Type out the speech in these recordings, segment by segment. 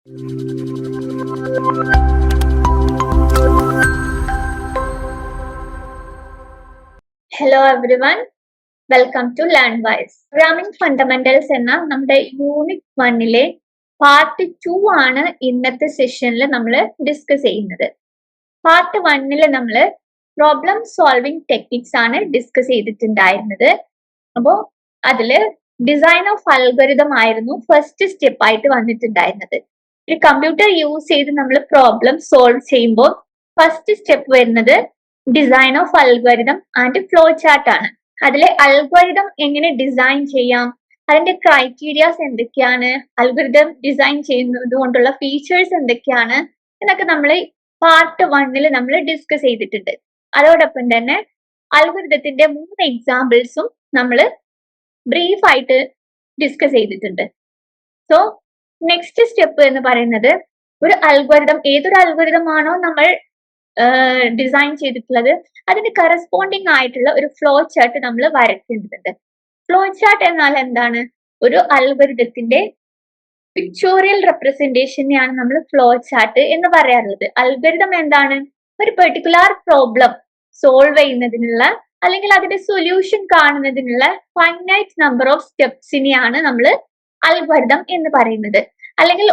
Hello everyone, welcome to LearnWise. Programming Fundamentals എന്ന നമ്മുടെ unit 1-ലെ part 2 ആണ് ഇന്നത്തെ സെഷനിൽ നമ്മൾ ഡിസ്കസ് ചെയ്യുന്നത്. പാർട്ട് 1-ൽ നമ്മൾ പ്രോബ്ലം സോൾവിംഗ് ടെക്നിക്സ് ആണ് ഡിസ്കസ് ചെയ്തിട്ടുണ്ടായിരുന്നത്. അപ്പോൾ അതിൽ ഡിസൈൻ ഓഫ് അൽഗോരിതം ആയിരുന്നു ഫസ്റ്റ് സ്റ്റെപ്പ് ആയിട്ട് വന്നിട്ടുണ്ടായിരുന്നത്. ഒരു കമ്പ്യൂട്ടർ യൂസ് ചെയ്ത് നമ്മൾ പ്രോബ്ലം സോൾവ് ചെയ്യുമ്പോൾ ഫസ്റ്റ് സ്റ്റെപ്പ് വരുന്നത് design of algorithm and flow chart ആണ്. അതിലെ അൽഗോരിതം എങ്ങനെ ഡിസൈൻ ചെയ്യാം, അതിന്റെ ക്രൈറ്റീരിയാസ് എന്തൊക്കെയാണ്, അൽഗോരിതം ഡിസൈൻ ചെയ്യുന്നത് കൊണ്ടുള്ള ഫീച്ചേഴ്സ് എന്തൊക്കെയാണ് എന്നൊക്കെ നമ്മൾ പാർട്ട് 1-ൽ നമ്മൾ ഡിസ്കസ് ചെയ്തിട്ടുണ്ട്. അതോടൊപ്പം തന്നെ അൽഗോരിതത്തിന്റെ 3 എക്സാമ്പിൾസും നമ്മൾ ബ്രീഫ് ആയിട്ട് ഡിസ്കസ് ചെയ്തിട്ടുണ്ട്. സോ നെക്സ്റ്റ് സ്റ്റെപ്പ് എന്ന് പറയുന്നത് ഒരു അൽഗോരിതം, ഏതൊരു അൽഗോരിതം ആണോ നമ്മൾ ഡിസൈൻ ചെയ്തിട്ടുള്ളത് അതിന് കറസ്പോണ്ടിങ് ആയിട്ടുള്ള ഒരു ഫ്ലോ ചാർട്ട് നമ്മൾ വരയ്ക്കേണ്ടതുണ്ട്. ഫ്ലോ ചാർട്ട് എന്നാൽ എന്താണ്? ഒരു അൽഗോരിതത്തിന്റെ പിക്ചോറിയൽ റെപ്രസെന്റേഷനെയാണ് നമ്മൾ ഫ്ലോ ചാർട്ട് എന്ന് പറയാറുള്ളത്. അൽഗോരിതം എന്താണ്? ഒരു പെർട്ടിക്കുലർ പ്രോബ്ലം സോൾവ് ചെയ്യുന്നതിനുള്ള അല്ലെങ്കിൽ അതിന്റെ സൊല്യൂഷൻ കാണുന്നതിനുള്ള ഫൈനൈറ്റ് നമ്പർ ഓഫ് സ്റ്റെപ്സിനെയാണ് നമ്മൾ അൽഗോരിതം എന്ന് പറയുന്നത്. അല്ലെങ്കിൽ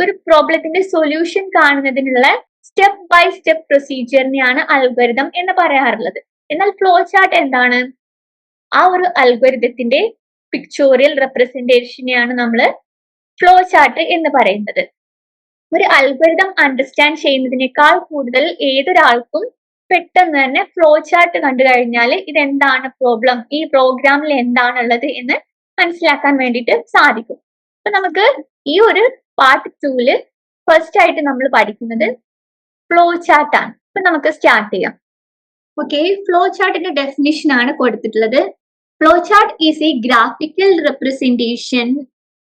ഒരു പ്രോബ്ലത്തിന്റെ സൊല്യൂഷൻ കാണുന്നതിനുള്ള സ്റ്റെപ്പ് ബൈ സ്റ്റെപ്പ് പ്രൊസീജിയറിനെയാണ് അൽഗോരിതം എന്ന് പറയാറുള്ളത്. എന്നാൽ ഫ്ലോ ചാർട്ട് എന്താണ്? ആ ഒരു അൽഗോരിതത്തിന്റെ പിക്ചോറിയൽ റെപ്രസെന്റേഷനെയാണ് നമ്മൾ ഫ്ലോ ചാർട്ട് എന്ന് പറയുന്നത്. ഒരു അൽഗോരിതം അണ്ടർസ്റ്റാൻഡ് ചെയ്യുന്നതിനേക്കാൾ കൂടുതൽ ഏതൊരാൾക്കും പെട്ടെന്ന് തന്നെ ഫ്ലോ ചാർട്ട് കണ്ടു കഴിഞ്ഞാൽ ഇതെന്താണ് പ്രോബ്ലം, ഈ പ്രോഗ്രാമിൽ എന്താണുള്ളത് എന്ന് മനസ്സിലാക്കാൻ വേണ്ടിയിട്ട് സാധിക്കും. അപ്പൊ നമുക്ക് ഈ ഒരു പാർട്ട് 2-ൽ ഫസ്റ്റ് ആയിട്ട് നമ്മൾ പഠിക്കുന്നത് ഫ്ലോ ചാർട്ട് ആണ്. അപ്പൊ നമുക്ക് സ്റ്റാർട്ട് ചെയ്യാം. ഓക്കെ, ഫ്ലോ ചാർട്ടിന്റെ ഡെഫിനിഷൻ ആണ് കൊടുത്തിട്ടുള്ളത്. Flow chart is A graphical representation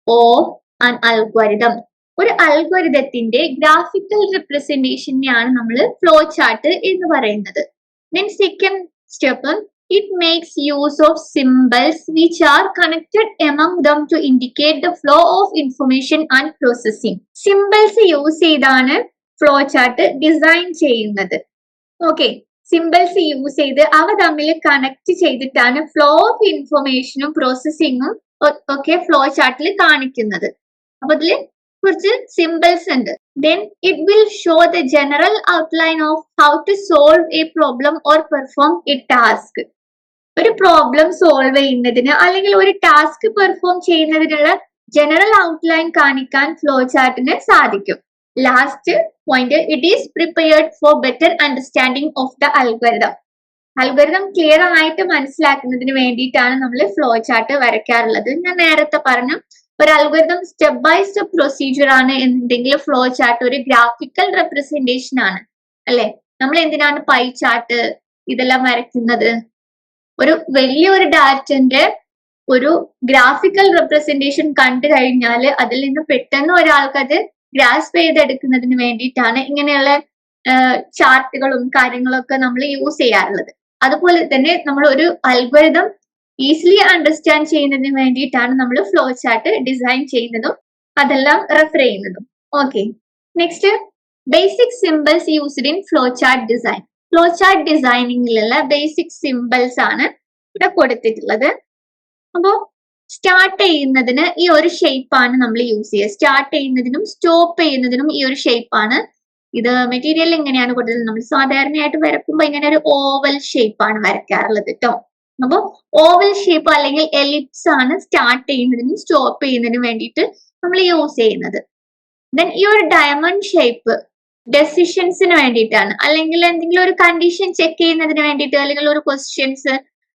of an algorithm. ഒരു അൽഗോരിതത്തിന്റെ ഗ്രാഫിക്കൽ റെപ്രസെന്റേഷനെയാണ് നമ്മൾ ഫ്ലോ ചാർട്ട് എന്ന് പറയുന്നത്. Then second step, it makes use of symbols which are connected among them to indicate the flow of information and processing. Symbols use ചെയ്താണ് flow chart design ചെയ്യുന്നത്. Okay, symbols use ചെയ്ത് അവ തമ്മിൽ connect ചെയ്തിട്ടാണ് flow of ഇൻഫർമേഷനും പ്രോസസ്സിങ്ങും ഒക്കെ flow ചാർട്ടിൽ കാണിക്കുന്നത്. അപ്പൊ ഇതിൽ കുറച്ച് സിമ്പിൾസ് ഉണ്ട്. Then it will show the general outline of how to solve a problem or perform a task. ഒരു പ്രോബ്ലം സോൾവ് ചെയ്യുന്നതിന് അല്ലെങ്കിൽ ഒരു ടാസ്ക് പെർഫോം ചെയ്യുന്നതിനുള്ള ജനറൽ ഔട്ട്ലൈൻ കാണിക്കാൻ ഫ്ലോ ചാർട്ടിന് സാധിക്കും. Last point, it is prepared for better understanding of the algorithm. Algorithm clear ആയിട്ട് മനസ്സിലാക്കുന്നതിന് വേണ്ടിയിട്ടാണ് നമ്മൾ ഫ്ലോ ചാർട്ട് വരയ്ക്കാറുള്ളത്. ഞാൻ നേരത്തെ പറഞ്ഞു, ഒരു algorithm step by step procedure ആണ് എന്നുണ്ടെങ്കിൽ ഫ്ലോ ചാർട്ട് ഒരു ഗ്രാഫിക്കൽ റെപ്രസെന്റേഷൻ ആണ്, അല്ലെ? നമ്മൾ എന്തിനാണ് പൈ ചാർട്ട് ഇതെല്ലാം വരയ്ക്കുന്നത്? ഒരു വലിയൊരു ഡാറ്റന്റെ ഒരു ഗ്രാഫിക്കൽ റെപ്രസെന്റേഷൻ കണ്ടു കഴിഞ്ഞാൽ അതിൽ നിന്ന് പെട്ടെന്ന് ഒരാൾക്ക് അത് ഗ്രാസ്പ് ചെയ്തെടുക്കുന്നതിന് വേണ്ടിയിട്ടാണ് ഇങ്ങനെയുള്ള ചാർട്ടുകളും കാര്യങ്ങളൊക്കെ നമ്മൾ യൂസ് ചെയ്യാറുള്ളത്. അതുപോലെ തന്നെ നമ്മൾ ഒരു അൽഗോരിതം ഈസിലി അണ്ടർസ്റ്റാൻഡ് ചെയ്യുന്നതിന് വേണ്ടിയിട്ടാണ് നമ്മൾ ഫ്ലോ ചാർട്ട് ഡിസൈൻ ചെയ്യുന്നതും അതെല്ലാം റെഫർ ചെയ്യുന്നതും. Okay, next, basic symbols used in flow chart design. Flow chart ഡിസൈനിങ്ങിലുള്ള ബേസിക് സിമ്പിൾസ് ആണ് ഇവിടെ കൊടുത്തിട്ടുള്ളത്. അപ്പോ സ്റ്റാർട്ട് ചെയ്യുന്നതിന് ഈ ഒരു ഷേപ്പാണ് നമ്മൾ യൂസ് ചെയ്യുക. സ്റ്റാർട്ട് ചെയ്യുന്നതിനും സ്റ്റോപ്പ് ചെയ്യുന്നതിനും ഈ ഒരു ഷേപ്പാണ്. ഇത് മെറ്റീരിയൽ എങ്ങനെയാണ് കൊടുത്തത്? നമ്മൾ സാധാരണയായിട്ട് വരക്കുമ്പോൾ ഇങ്ങനെ ഒരു ഓവൽ ഷേപ്പാണ് വരയ്ക്കാറുള്ളത് കേട്ടോ. അപ്പൊ ഓവൽ ഷേപ്പ് അല്ലെങ്കിൽ എലിപ്സ് ആണ് സ്റ്റാർട്ട് ചെയ്യുന്നതിനും സ്റ്റോപ്പ് ചെയ്യുന്നതിനും വേണ്ടിയിട്ട് നമ്മൾ യൂസ് ചെയ്യുന്നത്. ദെൻ ഈ ഒരു ഡയമണ്ട് ഷേപ്പ് ഡെസിഷൻസിന് വേണ്ടിയിട്ടാണ്, അല്ലെങ്കിൽ എന്തെങ്കിലും ഒരു കണ്ടീഷൻ ചെക്ക് ചെയ്യുന്നതിന് വേണ്ടിയിട്ട്, അല്ലെങ്കിൽ ഒരു ക്വസ്റ്റ്യൻസ്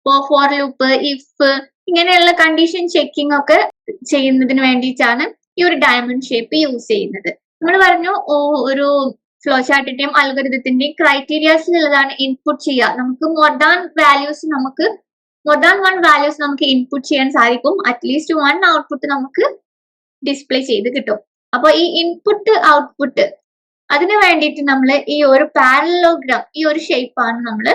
ഫോർ ലൂപ്പ്, ഇഫ് ഇങ്ങനെയുള്ള കണ്ടീഷൻ ചെക്കിംഗ് ഒക്കെ ചെയ്യുന്നതിന് വേണ്ടിയിട്ടാണ് ഈ ഒരു ഡയമണ്ട് ഷേപ്പ് യൂസ് ചെയ്യുന്നത്. നമ്മൾ പറഞ്ഞു ഒരു ഫ്ലോ ചാർട്ടിന്റെയും അൽഗോരിതത്തിന്റെയും ക്രൈറ്റീരിയാസിലുള്ളതാണ് ഇൻപുട്ട് ചെയ്യുക. നമുക്ക് മോർ ദാൻ വൺ വാല്യൂസ് നമുക്ക് ഇൻപുട്ട് ചെയ്യാൻ സാധിക്കും. അറ്റ്ലീസ്റ്റ് 1 ഔട്ട്പുട്ട് നമുക്ക് ഡിസ്പ്ലേ ചെയ്ത് കിട്ടും. അപ്പൊ ഈ ഇൻപുട്ട് ഔട്ട്പുട്ട് അതിനു വേണ്ടിയിട്ട് നമ്മൾ ഈ ഒരു പാരലോഗ്രാം, ഈ ഒരു ഷേപ്പാണ് നമ്മൾ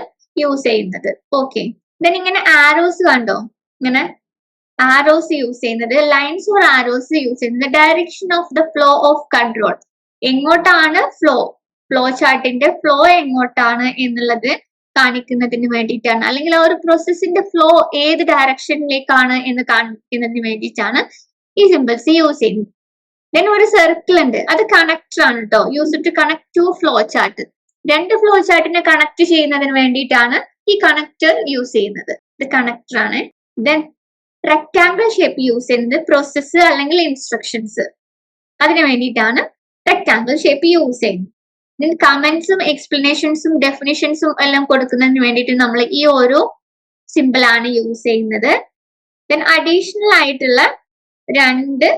യൂസ് ചെയ്യുന്നത്. ഓക്കെ, ദെൻ ഇങ്ങനെ ആരോസ് കണ്ടോ? ഇങ്ങനെ ആരോസ് യൂസ് ചെയ്യുന്നത്, ലൈൻസ് ഓർ ആരോസ് യൂസ് ചെയ്യുന്നത് direction of the flow of control. എങ്ങോട്ടാണ് ഫ്ലോ ചാർട്ടിന്റെ ഫ്ലോ എങ്ങോട്ടാണ് എന്നുള്ളത് കാണിക്കുന്നതിന് വേണ്ടിയിട്ടാണ്, അല്ലെങ്കിൽ ആ ഒരു പ്രോസസ്സിന്റെ ഫ്ലോ ഏത് ഡയറക്ഷനിലേക്കാണ് എന്ന് കാണിക്കുന്നതിന് വേണ്ടിയിട്ടാണ് ഈ സിമ്പിൾസ് യൂസ് ചെയ്യുന്നത്. ദെൻ ഒരു സർക്കിൾ ഉണ്ട്, അത് കണക്ടർ ആണ് കേട്ടോ, use to connect to flow chart. രണ്ട് ഫ്ലോ ചാർട്ടിനെ കണക്ട് ചെയ്യുന്നതിന് വേണ്ടിയിട്ടാണ് ഈ കണക്ടർ യൂസ് ചെയ്യുന്നത്. ഇത് കണക്ടർ ആണ്. ദെൻ റെക്ടാംഗിൾ ഷേപ്പ് യൂസ് ചെയ്യുന്നത് പ്രോസസ്സ് അല്ലെങ്കിൽ ഇൻസ്ട്രക്ഷൻസ്, അതിന് വേണ്ടിയിട്ടാണ് റെക്ടാംഗിൾ ഷേപ്പ് യൂസ് ചെയ്യുന്നത്. കമന്റ്സും എക്സ്പ്ലനേഷൻസും ഡെഫിനിഷൻസും എല്ലാം കൊടുക്കുന്നതിന് വേണ്ടിയിട്ട് നമ്മൾ ഈ ഓരോ സിമ്പിൾ ആണ് യൂസ് ചെയ്യുന്നത്. ദെൻ അഡീഷണൽ ആയിട്ടുള്ള രണ്ട്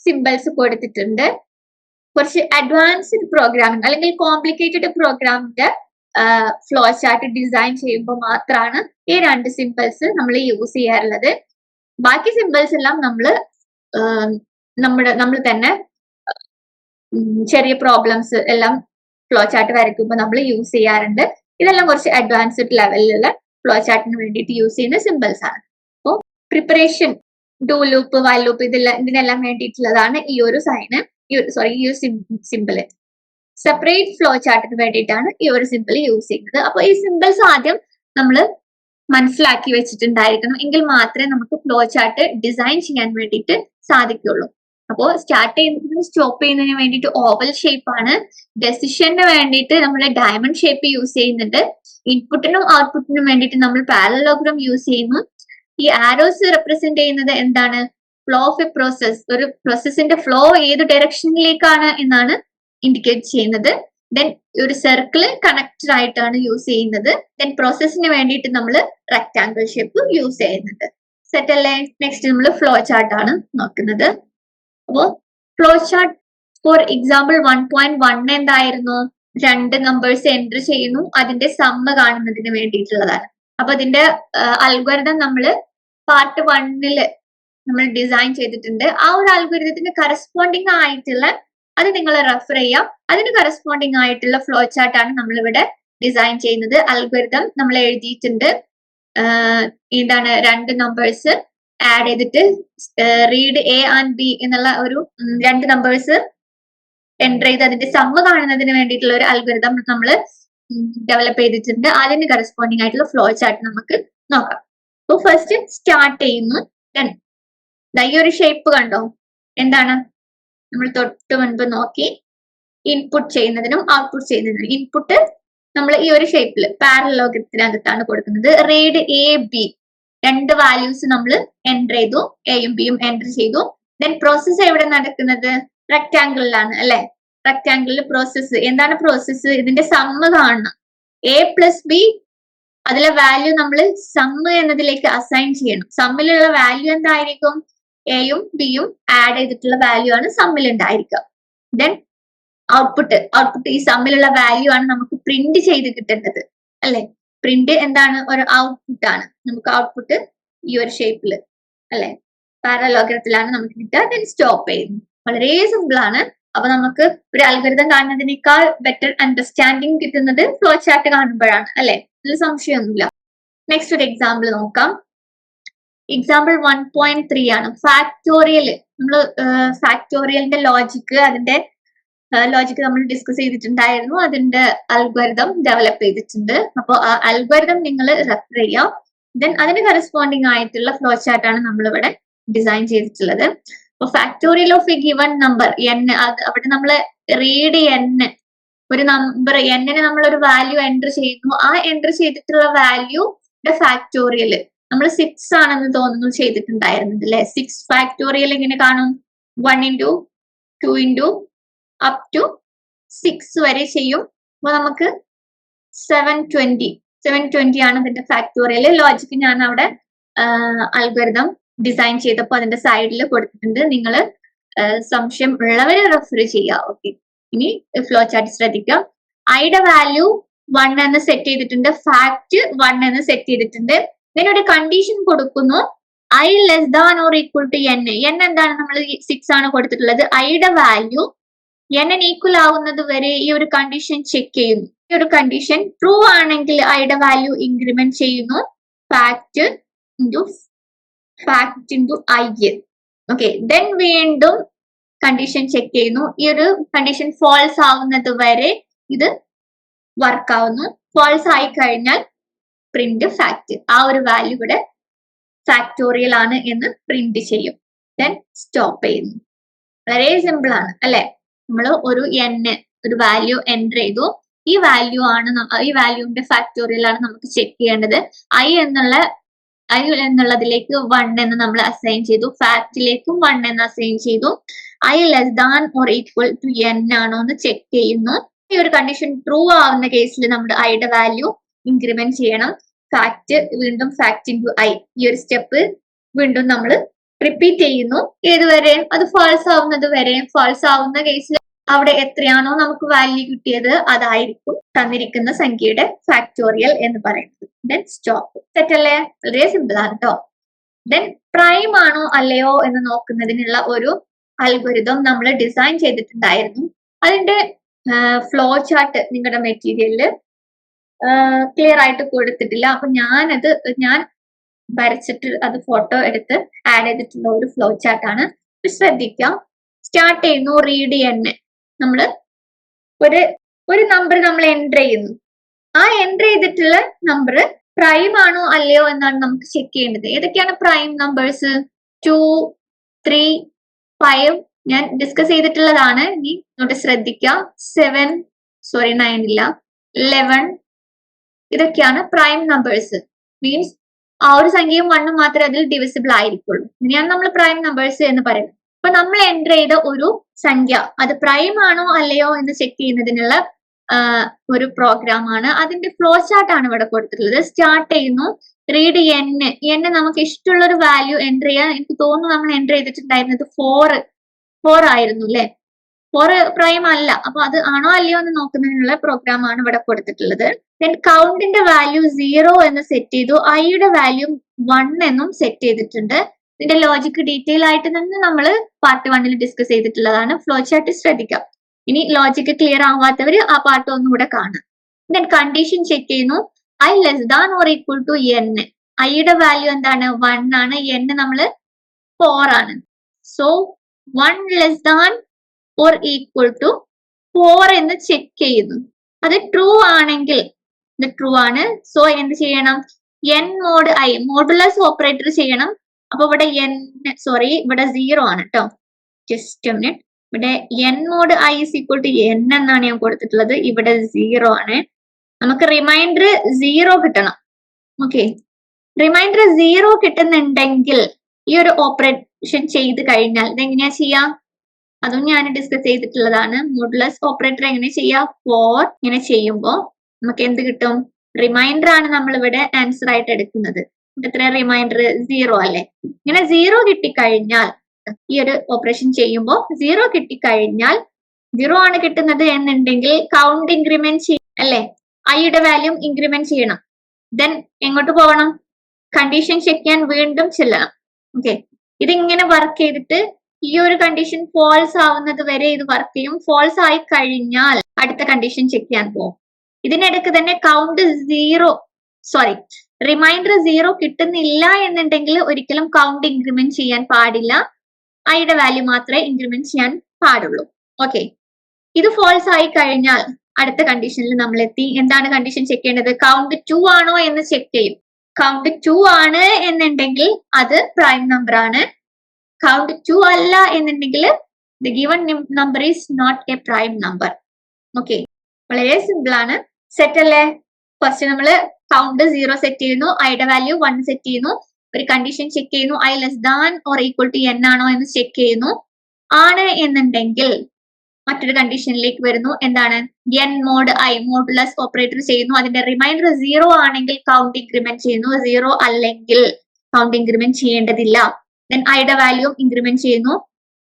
സിമ്പിൾസ് കൊടുത്തിട്ടുണ്ട്. കുറച്ച് അഡ്വാൻസ്ഡ് പ്രോഗ്രാമിംഗ് അല്ലെങ്കിൽ കോംപ്ലിക്കേറ്റഡ് പ്രോഗ്രാമിന്റെ ഫ്ലോ ചാർട്ട് ഡിസൈൻ ചെയ്യുമ്പോൾ മാത്രമാണ് ഈ രണ്ട് സിമ്പിൾസ് നമ്മൾ യൂസ് ചെയ്യാറുള്ളത്. ബാക്കി സിമ്പിൾസ് എല്ലാം നമ്മൾ തന്നെ ചെറിയ പ്രോബ്ലംസ് എല്ലാം ഫ്ലോ ചാർട്ട് വരയ്ക്കുമ്പോൾ നമ്മൾ യൂസ് ചെയ്യാറുണ്ട്. ഇതെല്ലാം കുറച്ച് അഡ്വാൻസ്ഡ് ലെവലിലുള്ള ഫ്ലോ ചാർട്ടിന് വേണ്ടിയിട്ട് യൂസ് ചെയ്യുന്ന സിമ്പിൾസ് ആണ്. അപ്പോൾ preparation, do loop, while loop, ഇതിനെല്ലാം വേണ്ടിയിട്ടുള്ളതാണ് ഈ ഒരു സൈന്, ഈ ഒരു സിമ്പിള്. സെപ്പറേറ്റ് ഫ്ലോ ചാർട്ടിന് വേണ്ടിയിട്ടാണ് ഈ ഒരു സിമ്പിൾ യൂസ് ചെയ്യുന്നത്. അപ്പോൾ ഈ സിമ്പിൾസ് ആദ്യം നമ്മൾ മനസ്സിലാക്കി വെച്ചിട്ടുണ്ടായിരിക്കണം, എങ്കിൽ മാത്രമേ നമുക്ക് ഫ്ലോ ചാർട്ട് ഡിസൈൻ ചെയ്യാൻ വേണ്ടിയിട്ട് സാധിക്കുള്ളൂ. അപ്പോൾ സ്റ്റാർട്ട് ചെയ്യുന്നതിനും സ്റ്റോപ്പ് ചെയ്യുന്നതിന് വേണ്ടിയിട്ട് ഓവൽ ഷേപ്പ് ആണ്. ഡെസിഷന് വേണ്ടിയിട്ട് നമ്മൾ ഡയമണ്ട് ഷേപ്പ് യൂസ് ചെയ്യുന്നുണ്ട്. ഇൻപുട്ടിനും ഔട്ട്പുട്ടിനും വേണ്ടിയിട്ട് നമ്മൾ പാരലലോഗ്രാം യൂസ് ചെയ്യുന്നു. ഈ ആരോസ് റെപ്രസെന്റ് ചെയ്യുന്നത് എന്താണ്? ഫ്ലോ ഓഫ് എ പ്രോസസ്, ഒരു പ്രോസസ്സിന്റെ ഫ്ലോ ഏത് ഡയറക്ഷനിലേക്കാണ് എന്നാണ് ഇൻഡിക്കേറ്റ് ചെയ്യുന്നത്. ദെൻ ഒരു സർക്കിള് കണക്റ്റഡ് ആയിട്ടാണ് യൂസ് ചെയ്യുന്നത്. ദെൻ പ്രോസസ്സിന് വേണ്ടിയിട്ട് നമ്മൾ റെക്ടാംഗിൾ ഷേപ്പ് യൂസ് ചെയ്യുന്നത്. സെറ്റ് അല്ലേ? നെക്സ്റ്റ് നമ്മൾ ഫ്ലോ ചാർട്ട് ആണ് നോക്കുന്നത്. അപ്പോ ഫ്ലോ ചാർട്ട് ഫോർ എക്സാമ്പിൾ 1.1 എന്തായിരുന്നു? രണ്ട് നമ്പേഴ്സ് എൻ്റർ ചെയ്യുന്നു, അതിന്റെ സമ്മ് കാണുന്നതിന് വേണ്ടിയിട്ടുള്ളതാണ്. അപ്പൊ അതിന്റെ അൽഗോരിതം നമ്മൾ പാർട്ട് 1 നമ്മൾ ഡിസൈൻ ചെയ്തിട്ടുണ്ട്. ആ ഒരു അൽഗോരിതത്തിന് കറസ്പോണ്ടിങ് ആയിട്ടുള്ള, അത് നിങ്ങൾ റെഫർ ചെയ്യാം, അതിന് കറസ്പോണ്ടിങ് ആയിട്ടുള്ള ഫ്ലോ ചാർട്ട് ആണ് നമ്മൾ ഇവിടെ ഡിസൈൻ ചെയ്യുന്നത്. അൽഗോരിതം നമ്മൾ എഴുതിയിട്ടുണ്ട്. എന്താണ്, രണ്ട് നമ്പേഴ്സ് ആഡ് ചെയ്തിട്ട് റീഡ് എ ആൻഡ് ബി എന്നുള്ള ഒരു രണ്ട് നമ്പേഴ്സ് എൻ്റർ ചെയ്ത് അതിന്റെ സമ്മ് കാണുന്നതിന് വേണ്ടിയിട്ടുള്ള ഒരു അൽഗോരിതം നമ്മൾ ഡെവലപ്പ് ചെയ്തിട്ടുണ്ട്. അതിന് കറസ്പോണ്ടിങ് ആയിട്ടുള്ള ഫ്ലോ ചാർട്ട് നമുക്ക് നോക്കാം. അപ്പൊ ഫസ്റ്റ് സ്റ്റാർട്ട് ചെയ്യുന്നു. ഈ ഒരു ഷേപ്പ് കണ്ടോ? എന്താണ്, നമ്മൾ തൊട്ട് മുൻപ് നോക്കി ഇൻപുട്ട് ചെയ്യുന്നതിനും ഔട്ട്പുട്ട് ചെയ്യുന്നതിനും. ഇൻപുട്ട് നമ്മൾ ഈ ഒരു ഷേപ്പിൽ പാരലലോഗ്രത്തിനകത്താണ് കൊടുക്കുന്നത്. റീഡ് എ ബി, രണ്ട് വാല്യൂസ് നമ്മൾ എൻ്റർ ചെയ്തു, എയും ബിയും എൻ്റർ ചെയ്തു. ദെൻ പ്രോസസ്സ് എവിടെ നടക്കുന്നത്? റെക്ടാംഗിളിലാണ് അല്ലെ? റെക്ടാംഗിളിൽ പ്രോസസ്സ് എന്താണ്? പ്രോസസ്സ് ഇതിന്റെ സമ്മ് കാണണം. എ പ്ലസ് ബി, അതിലെ വാല്യൂ നമ്മൾ സമ്മ് എന്നതിലേക്ക് അസൈൻ ചെയ്യണം. സമ്മിലുള്ള വാല്യൂ എന്തായിരിക്കും? എയും ബിയും ആഡ് ചെയ്തിട്ടുള്ള വാല്യൂ ആണ് സമ്മിൽ ഉണ്ടായിരിക്കുക. ദെൻ ഔട്ട്പുട്ട് ഈ സമ്മിലുള്ള വാല്യൂ ആണ് നമുക്ക് പ്രിന്റ് ചെയ്ത് കിട്ടേണ്ടത് അല്ലെ? പ്രിന്റ് എന്താണ്? ഒരു ഔട്ട്പുട്ട് ആണ്. നമുക്ക് ഔട്ട്പുട്ട് ഈ ഒരു ഷേപ്പിൽ അല്ലെ, പാരലോഗ്രത്തിലാണ് നമുക്ക് കിട്ടുക. ദെൻ സ്റ്റോപ്പ് ചെയ്യുന്നു. വളരെ സിമ്പിൾ ആണ്. അപ്പൊ നമുക്ക് ഒരു അൽഗോരിതം കാണുന്നതിനേക്കാൾ ബെറ്റർ അണ്ടർസ്റ്റാൻഡിങ് കിട്ടുന്നത് ഫ്ലോ ചാർട്ട് കാണുമ്പോഴാണ് അല്ലെ? ഇതിൽ സംശയമൊന്നുമില്ല. നെക്സ്റ്റ് ഒരു എക്സാമ്പിൾ നോക്കാം. എക്സാമ്പിൾ 1.3 ആണ്. ഫാക്ടോറിയൽ. നമ്മൾ ഫാക്ടോറിയലിന്റെ ലോജിക്ക്, അതിന്റെ ലോജിക്ക് നമ്മൾ ഡിസ്കസ് ചെയ്തിട്ടുണ്ടായിരുന്നു. അതിന്റെ അൽഗോരിതം ഡെവലപ്പ് ചെയ്തിട്ടുണ്ട്. അപ്പോൾ ആ അൽഗോരിതം നിങ്ങൾ റെഫർ ചെയ്യാം. ദെൻ അതിന് കറസ്പോണ്ടിങ് ആയിട്ടുള്ള ഫ്ലോ ചാർട്ട് ആണ് നമ്മൾ ഇവിടെ ഡിസൈൻ ചെയ്തിട്ടുള്ളത്. അപ്പൊ factorial of A given number n, അവിടെ നമ്മൾ റീഡ് n, ഒരു നമ്പർ n-ന് നമ്മൾ ഒരു വാല്യൂ എൻ്റർ ചെയ്യുന്നു. ആ എൻ്റർ ചെയ്തിട്ടുള്ള വാല്യൂയുടെ ഫാക്ടോറിയൽ നമ്മൾ 6 ആണെന്ന് തോന്നുന്നു ചെയ്തിട്ടുണ്ടായിരുന്നത് അല്ലെ? 6 ഫാക്ടോറിയൽ എങ്ങനെ കാണും? 1 into 2 into up to 6 വരെ ചെയ്യും. അപ്പൊ നമുക്ക് 720 ആണ് ഇതിന്റെ ഫാക്ടോറിയൽ. ലോജിക്ക് ഞാൻ അവിടെ അൽഗോരിതം ഡിസൈൻ ചെയ്തപ്പോൾ അതിന്റെ സൈഡിൽ കൊടുത്തിട്ടുണ്ട്. നിങ്ങൾ സംശയം ഉള്ളവരെ റെഫർ ചെയ്യുക. ഓക്കെ, ഇനി ഫ്ലോ ചാർട്ട് ശ്രദ്ധിക്കാം. ഐയുടെ വാല്യൂ 1 എന്ന് സെറ്റ് ചെയ്തിട്ടുണ്ട്, ഫാക്ട് 1 എന്ന് സെറ്റ് ചെയ്തിട്ടുണ്ട്. ഇതിനൊരു കണ്ടീഷൻ കൊടുക്കുന്നു, i less than or equal to n. n എന്താണ്? നമ്മൾ 6 ആണ് കൊടുത്തിട്ടുള്ളത്. ഐയുടെ വാല്യൂ n ഈക്വൽ ആവുന്നത് വരെ ഈ ഒരു കണ്ടീഷൻ ചെക്ക് ചെയ്യുന്നു. ഈ ഒരു കണ്ടീഷൻ ട്രൂ ആണെങ്കിൽ ഐയുടെ വാല്യൂ ഇൻക്രിമെന്റ് ചെയ്യുന്നു. Fact into fact into I. Okay, then വീണ്ടും കണ്ടീഷൻ ചെക്ക് ചെയ്യുന്നു. ഈ ഒരു കണ്ടീഷൻ ഫോൾസ് ആവുന്നത് വരെ ഇത് വർക്ക് ആവുന്നു. ഫോൾസ് ആയി കഴിഞ്ഞാൽ പ്രിന്റ് ഫാക്ട്, ആ ഒരു വാല്യൂ ഇവിടെ ഫാക്ടോറിയൽ ആണ് എന്ന് പ്രിന്റ് ചെയ്യും. ദെൻ സ്റ്റോപ്പ് ചെയ്യുന്നു. വളരെ സിമ്പിൾ ആണ് അല്ലെ? നമ്മൾ ഒരു ഒരു വാല്യൂ എൻ്റർ ചെയ്തു. ഈ വാല്യൂ ആണ്, ഈ വാല്യൂന്റെ ഫാക്ടോറിയൽ ആണ് നമുക്ക് ചെക്ക് ചെയ്യേണ്ടത്. ഐ എന്നുള്ളതിലേക്ക് 1 എന്ന് നമ്മൾ അസൈൻ ചെയ്തു, ഫാക്റ്റിലേക്കും 1 എന്ന് അസൈൻ ചെയ്തു. I less than or equal to n ആണോ എന്ന് ചെക്ക് ചെയ്യുന്നു. ഈ ഒരു കണ്ടീഷൻ ട്രൂ ആവുന്ന കേസിൽ നമ്മുടെ ഐയുടെ വാല്യൂ ഇൻക്രിമെന്റ് ചെയ്യണം. ഫാക്ട് വീണ്ടും ഫാക്ട് ഇൻറ്റു ഐ, ഈ ഒരു സ്റ്റെപ്പ് വീണ്ടും നമ്മൾ റിപ്പീറ്റ് ചെയ്യുന്നു. ഏതുവരെ? അത് ഫാൾസ് ആവുന്നത് വരെ. ഫാൾസ് ആവുന്ന കേസിൽ അവിടെ എത്രയാണോ നമുക്ക് വാല്യൂ കിട്ടിയത് അതായിരിക്കും തന്നിരിക്കുന്ന സംഖ്യയുടെ ഫാക്ടോറിയൽ എന്ന് പറയുന്നത്. Then stop. സെറ്റ് അല്ലേ? വളരെ സിമ്പിൾ ആണ് കേട്ടോ. ദെൻ പ്രൈം ആണോ അല്ലയോ എന്ന് നോക്കുന്നതിനുള്ള ഒരു അൽഗോരിതം നമ്മൾ ഡിസൈൻ ചെയ്തിട്ടുണ്ടായിരുന്നു. അതിന്റെ ഫ്ലോ ചാർട്ട് നിങ്ങളുടെ മെറ്റീരിയലില് ക്ലിയർ ആയിട്ട് കൊടുത്തിട്ടില്ല. അപ്പൊ ഞാൻ വരച്ചിട്ട് അത് ഫോട്ടോ എടുത്ത് ആഡ് ചെയ്തിട്ടുള്ള ഒരു ഫ്ലോ ചാർട്ട് ആണ്. ശ്രദ്ധിക്കാം. സ്റ്റാർട്ട് ചെയ്യുന്നു റീഡ് n. നമ്മള് ഒരു നമ്പർ നമ്മൾ എൻ്റർ ചെയ്യുന്നു. ആ എൻ്റർ ചെയ്തിട്ടുള്ള നമ്പർ പ്രൈം ആണോ അല്ലയോ എന്നാണ് നമുക്ക് ചെക്ക് ചെയ്യേണ്ടത്. ഏതൊക്കെയാണ് പ്രൈം നമ്പേഴ്സ്? 2, 3, 5 ഞാൻ ഡിസ്കസ് ചെയ്തിട്ടുള്ളതാണ്. ഇനി ഇങ്ങോട്ട് ശ്രദ്ധിക്കാം. 9 ഇല്ല, 11 ഇതൊക്കെയാണ് പ്രൈം നമ്പേഴ്സ്. മീൻസ് ആ ഒരു സംഖ്യയും 1 മാത്രമേ അതിൽ ഡിവിസിബിൾ ആയിരിക്കുള്ളൂ. ഇങ്ങനെയാണ് നമ്മൾ പ്രൈം നമ്പേഴ്സ് എന്ന് പറയുന്നത്. അപ്പൊ നമ്മൾ എൻ്റർ ചെയ്ത ഒരു സംഖ്യ അത് പ്രൈം ആണോ അല്ലയോ എന്ന് ചെക്ക് ചെയ്യുന്നതിനുള്ള ഒരു പ്രോഗ്രാം ആണ്. അതിന്റെ ഫ്ലോ ചാർട്ട് ആണ് ഇവിടെ കൊടുത്തിട്ടുള്ളത്. സ്റ്റാർട്ട് ചെയ്യുന്നു റീഡ് n. നമുക്ക് ഇഷ്ടമുള്ള ഒരു വാല്യൂ എൻ്റർ ചെയ്യാൻ. എനിക്ക് തോന്നുന്നു നമ്മൾ എൻ്റർ ചെയ്തിട്ടുണ്ടായിരുന്നത് 4 ആയിരുന്നു അല്ലെ? 4 പ്രൈം അല്ല. അപ്പൊ അത് ആണോ അല്ലയോ എന്ന് നോക്കുന്നതിനുള്ള പ്രോഗ്രാം ആണ് ഇവിടെ കൊടുത്തിട്ടുള്ളത്. ദെൻ കൗണ്ടിന്റെ വാല്യൂ 0 എന്ന് സെറ്റ് ചെയ്തു. ഐയുടെ വാല്യൂ 1 എന്നും സെറ്റ് ചെയ്തിട്ടുണ്ട്. ഇതിന്റെ ലോജിക് ഡീറ്റെയിൽ ആയിട്ട് തന്നെ നമ്മൾ പാർട്ട് 1 ഡിസ്കസ് ചെയ്തിട്ടുള്ളതാണ്. ഫ്ലോ ചാർട്ട് ശ്രദ്ധിക്കാം. ഇനി ലോജിക് ക്ലിയർ ആവാത്തവര് ആ പാർട്ട് ഒന്നുകൂടെ കാണാം. ദെൻ കണ്ടീഷൻ ചെക്ക് ചെയ്യുന്നു. I less than or equal to n. ഐയുടെ വാല്യൂ എന്താണ്? 1 ആണ്. n നമ്മള് 4 ആണ്. So 1 less than or equal to 4 എന്ന് ചെക്ക് ചെയ്യുന്നു. അത് ട്രൂ ആണെങ്കിൽ ഇത് ട്രൂ ആണ്. സോ എന്ത് ചെയ്യണം? n mod i modulus operator ചെയ്യണം. അപ്പൊ ഇവിടെ ഇവിടെ 0 ആണ് കേട്ടോ. Just minute. ഇവിടെ n mod i is equal to n എന്നാണ് ഞാൻ കൊടുത്തിട്ടുള്ളത്. ഇവിടെ 0 ആണ്. നമുക്ക് റിമൈൻഡർ 0 കിട്ടണം. ഓക്കെ, റിമൈൻഡർ 0 കിട്ടുന്നുണ്ടെങ്കിൽ ഈ ഒരു ഓപ്പറേഷൻ ചെയ്ത് കഴിഞ്ഞാൽ ഇതെങ്ങനെയാ ചെയ്യാം? അതും ഞാൻ ഡിസ്കസ് ചെയ്തിട്ടുള്ളതാണ്. മോഡുലസ് ഓപ്പറേറ്റർ എങ്ങനെ ചെയ്യാം? 4 ഇങ്ങനെ ചെയ്യുമ്പോൾ നമുക്ക് എന്ത് കിട്ടും? റിമൈൻഡർ ആണ് നമ്മൾ ഇവിടെ ആൻസർ ആയിട്ട് എടുക്കുന്നത്. എത്ര റിമൈൻഡർ? 0 അല്ലെ? ഇങ്ങനെ 0 കിട്ടിക്കഴിഞ്ഞാൽ ഈ ഒരു ഓപ്പറേഷൻ ചെയ്യുമ്പോൾ 0 കിട്ടിക്കഴിഞ്ഞാൽ 0 ആണ് കിട്ടുന്നത് എന്നുണ്ടെങ്കിൽ കൗണ്ട് ഇൻക്രിമെന്റ് ചെയ്യും അല്ലെ? ഐയുടെ വാല്യൂ ഇൻക്രിമെന്റ് ചെയ്യണം. ദെൻ എങ്ങോട്ട് പോകണം? കണ്ടീഷൻ ചെക്ക് ചെയ്യാൻ വീണ്ടും ചെല്ലണം. ഓക്കെ, ഇതിങ്ങനെ വർക്ക് ചെയ്തിട്ട് ഈ ഒരു കണ്ടീഷൻ ഫോൾസ് ആവുന്നത് വരെ ഇത് വർക്ക് ചെയ്യും. ഫോൾസ് ആയി കഴിഞ്ഞാൽ അടുത്ത കണ്ടീഷൻ ചെക്ക് ചെയ്യാൻ പോകും. ഇതിനിടയ്ക്ക് തന്നെ കൗണ്ട് റിമൈൻഡർ 0 കിട്ടുന്നില്ല എന്നുണ്ടെങ്കിൽ ഒരിക്കലും കൗണ്ട് ഇൻക്രിമെന്റ് ചെയ്യാൻ പാടില്ല. ഐയുടെ വാല്യൂ മാത്രമേ ഇൻക്രിമെന്റ് ചെയ്യാൻ പാടുള്ളൂ. ഓക്കെ, ഇത് ഫോൾസ് ആയി കഴിഞ്ഞാൽ അടുത്ത കണ്ടീഷനിൽ നമ്മൾ എത്തി. എന്താണ് കണ്ടീഷൻ ചെക്ക് ചെയ്യേണ്ടത്? കൗണ്ട് 2 ആണോ എന്ന് ചെക്ക് ചെയ്യും. കൗണ്ട് 2 ആണ് എന്നുണ്ടെങ്കിൽ അത് പ്രൈം നമ്പർ ആണ്. കൗണ്ട് 2 അല്ല എന്നുണ്ടെങ്കിൽ the given number is not a prime number. Okay, വളരെ സിമ്പിൾ ആണ്. സെറ്റ് അല്ലേ? ഫസ്റ്റ് നമ്മള് കൗണ്ട് 0 സെറ്റ് ചെയ്യുന്നു, ഐയുടെ വാല്യൂ 1 സെറ്റ് ചെയ്യുന്നു, ഒരു കണ്ടീഷൻ ചെക്ക് ചെയ്യുന്നു. I less than or equal to n ആണോ എന്ന് ചെക്ക് ചെയ്യുന്നു. ആണ് എന്നുണ്ടെങ്കിൽ മറ്റൊരു കണ്ടീഷനിലേക്ക് വരുന്നു. എന്താണ്? n mod i modulus operator ചെയ്യുന്നു. അതിന്റെ റിമൈൻഡർ 0 ആണെങ്കിൽ കൗണ്ട് ഇൻക്രിമെന്റ് ചെയ്യുന്നു. 0 അല്ലെങ്കിൽ കൗണ്ട് ഇൻക്രിമെന്റ് ചെയ്യേണ്ടതില്ല. ദെൻ ഐയുടെ വാല്യൂ ഇൻക്രിമെന്റ് ചെയ്യുന്നു.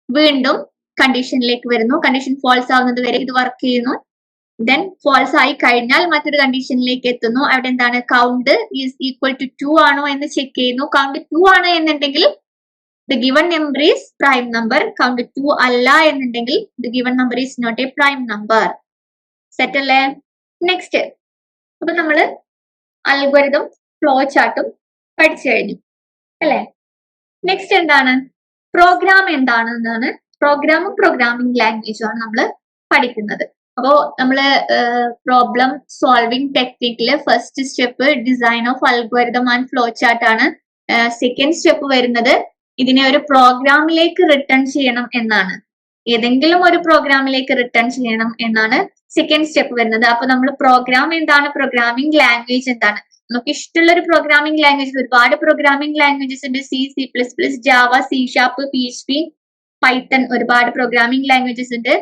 വീണ്ടും കണ്ടീഷനിലേക്ക് വരുന്നു. കണ്ടീഷൻ ഫോൾസ് ആവുന്നത് വരെ ഇത് വർക്ക് ചെയ്യുന്നു. ദെൻ ഫോൾസ് ആയി കഴിഞ്ഞാൽ മറ്റൊരു കണ്ടീഷനിലേക്ക് എത്തുന്നു. അവിടെ എന്താണ്? കൗണ്ട് ഈസ് ഈക്വൽ ടു 2 ആണോ എന്ന് ചെക്ക് ചെയ്യുന്നു. കൗണ്ട് 2 ആണ് എന്നുണ്ടെങ്കിൽ the given number is prime number. Count 2 അല്ല എന്നുണ്ടെങ്കിൽ the given number is not a prime number. Set അല്ലേ? നെക്സ്റ്റ്, അപ്പൊ നമ്മള് അൽഗോരിതം ഫ്ലോ ചാർട്ടും പഠിച്ചു കഴിഞ്ഞു അല്ലെ? നെക്സ്റ്റ് എന്താണ് പ്രോഗ്രാം എന്താണെന്നാണ്. പ്രോഗ്രാമും പ്രോഗ്രാമിംഗ് ലാംഗ്വേജും ആണ് നമ്മൾ പഠിക്കുന്നത്. അപ്പോ നമ്മള് പ്രോബ്ലം സോൾവിംഗ് ടെക്നിക്കില് first step design of algorithm and flow chart ആണ്. സെക്കൻഡ് സ്റ്റെപ്പ് വരുന്നത് ഇതിനെ ഒരു പ്രോഗ്രാമിലേക്ക് റിട്ടേൺ ചെയ്യണം എന്നാണ്. ഏതെങ്കിലും ഒരു പ്രോഗ്രാമിലേക്ക് റിട്ടേൺ ചെയ്യണം എന്നാണ് സെക്കൻഡ് സ്റ്റെപ്പ് വരുന്നത്. അപ്പൊ നമ്മൾ പ്രോഗ്രാം എന്താണ്, പ്രോഗ്രാമിംഗ് ലാംഗ്വേജ് എന്താണ്, നമുക്ക് ഇഷ്ടമുള്ള ഒരു പ്രോഗ്രാമിംഗ് ലാംഗ്വേജ്, ഒരുപാട് പ്രോഗ്രാമിംഗ് ലാംഗ്വേജസ് ഉണ്ട്. C++, Java, C#, PHP, Python, ഒരുപാട് പ്രോഗ്രാമിംഗ് ലാംഗ്വേജസ് ഉണ്ട്.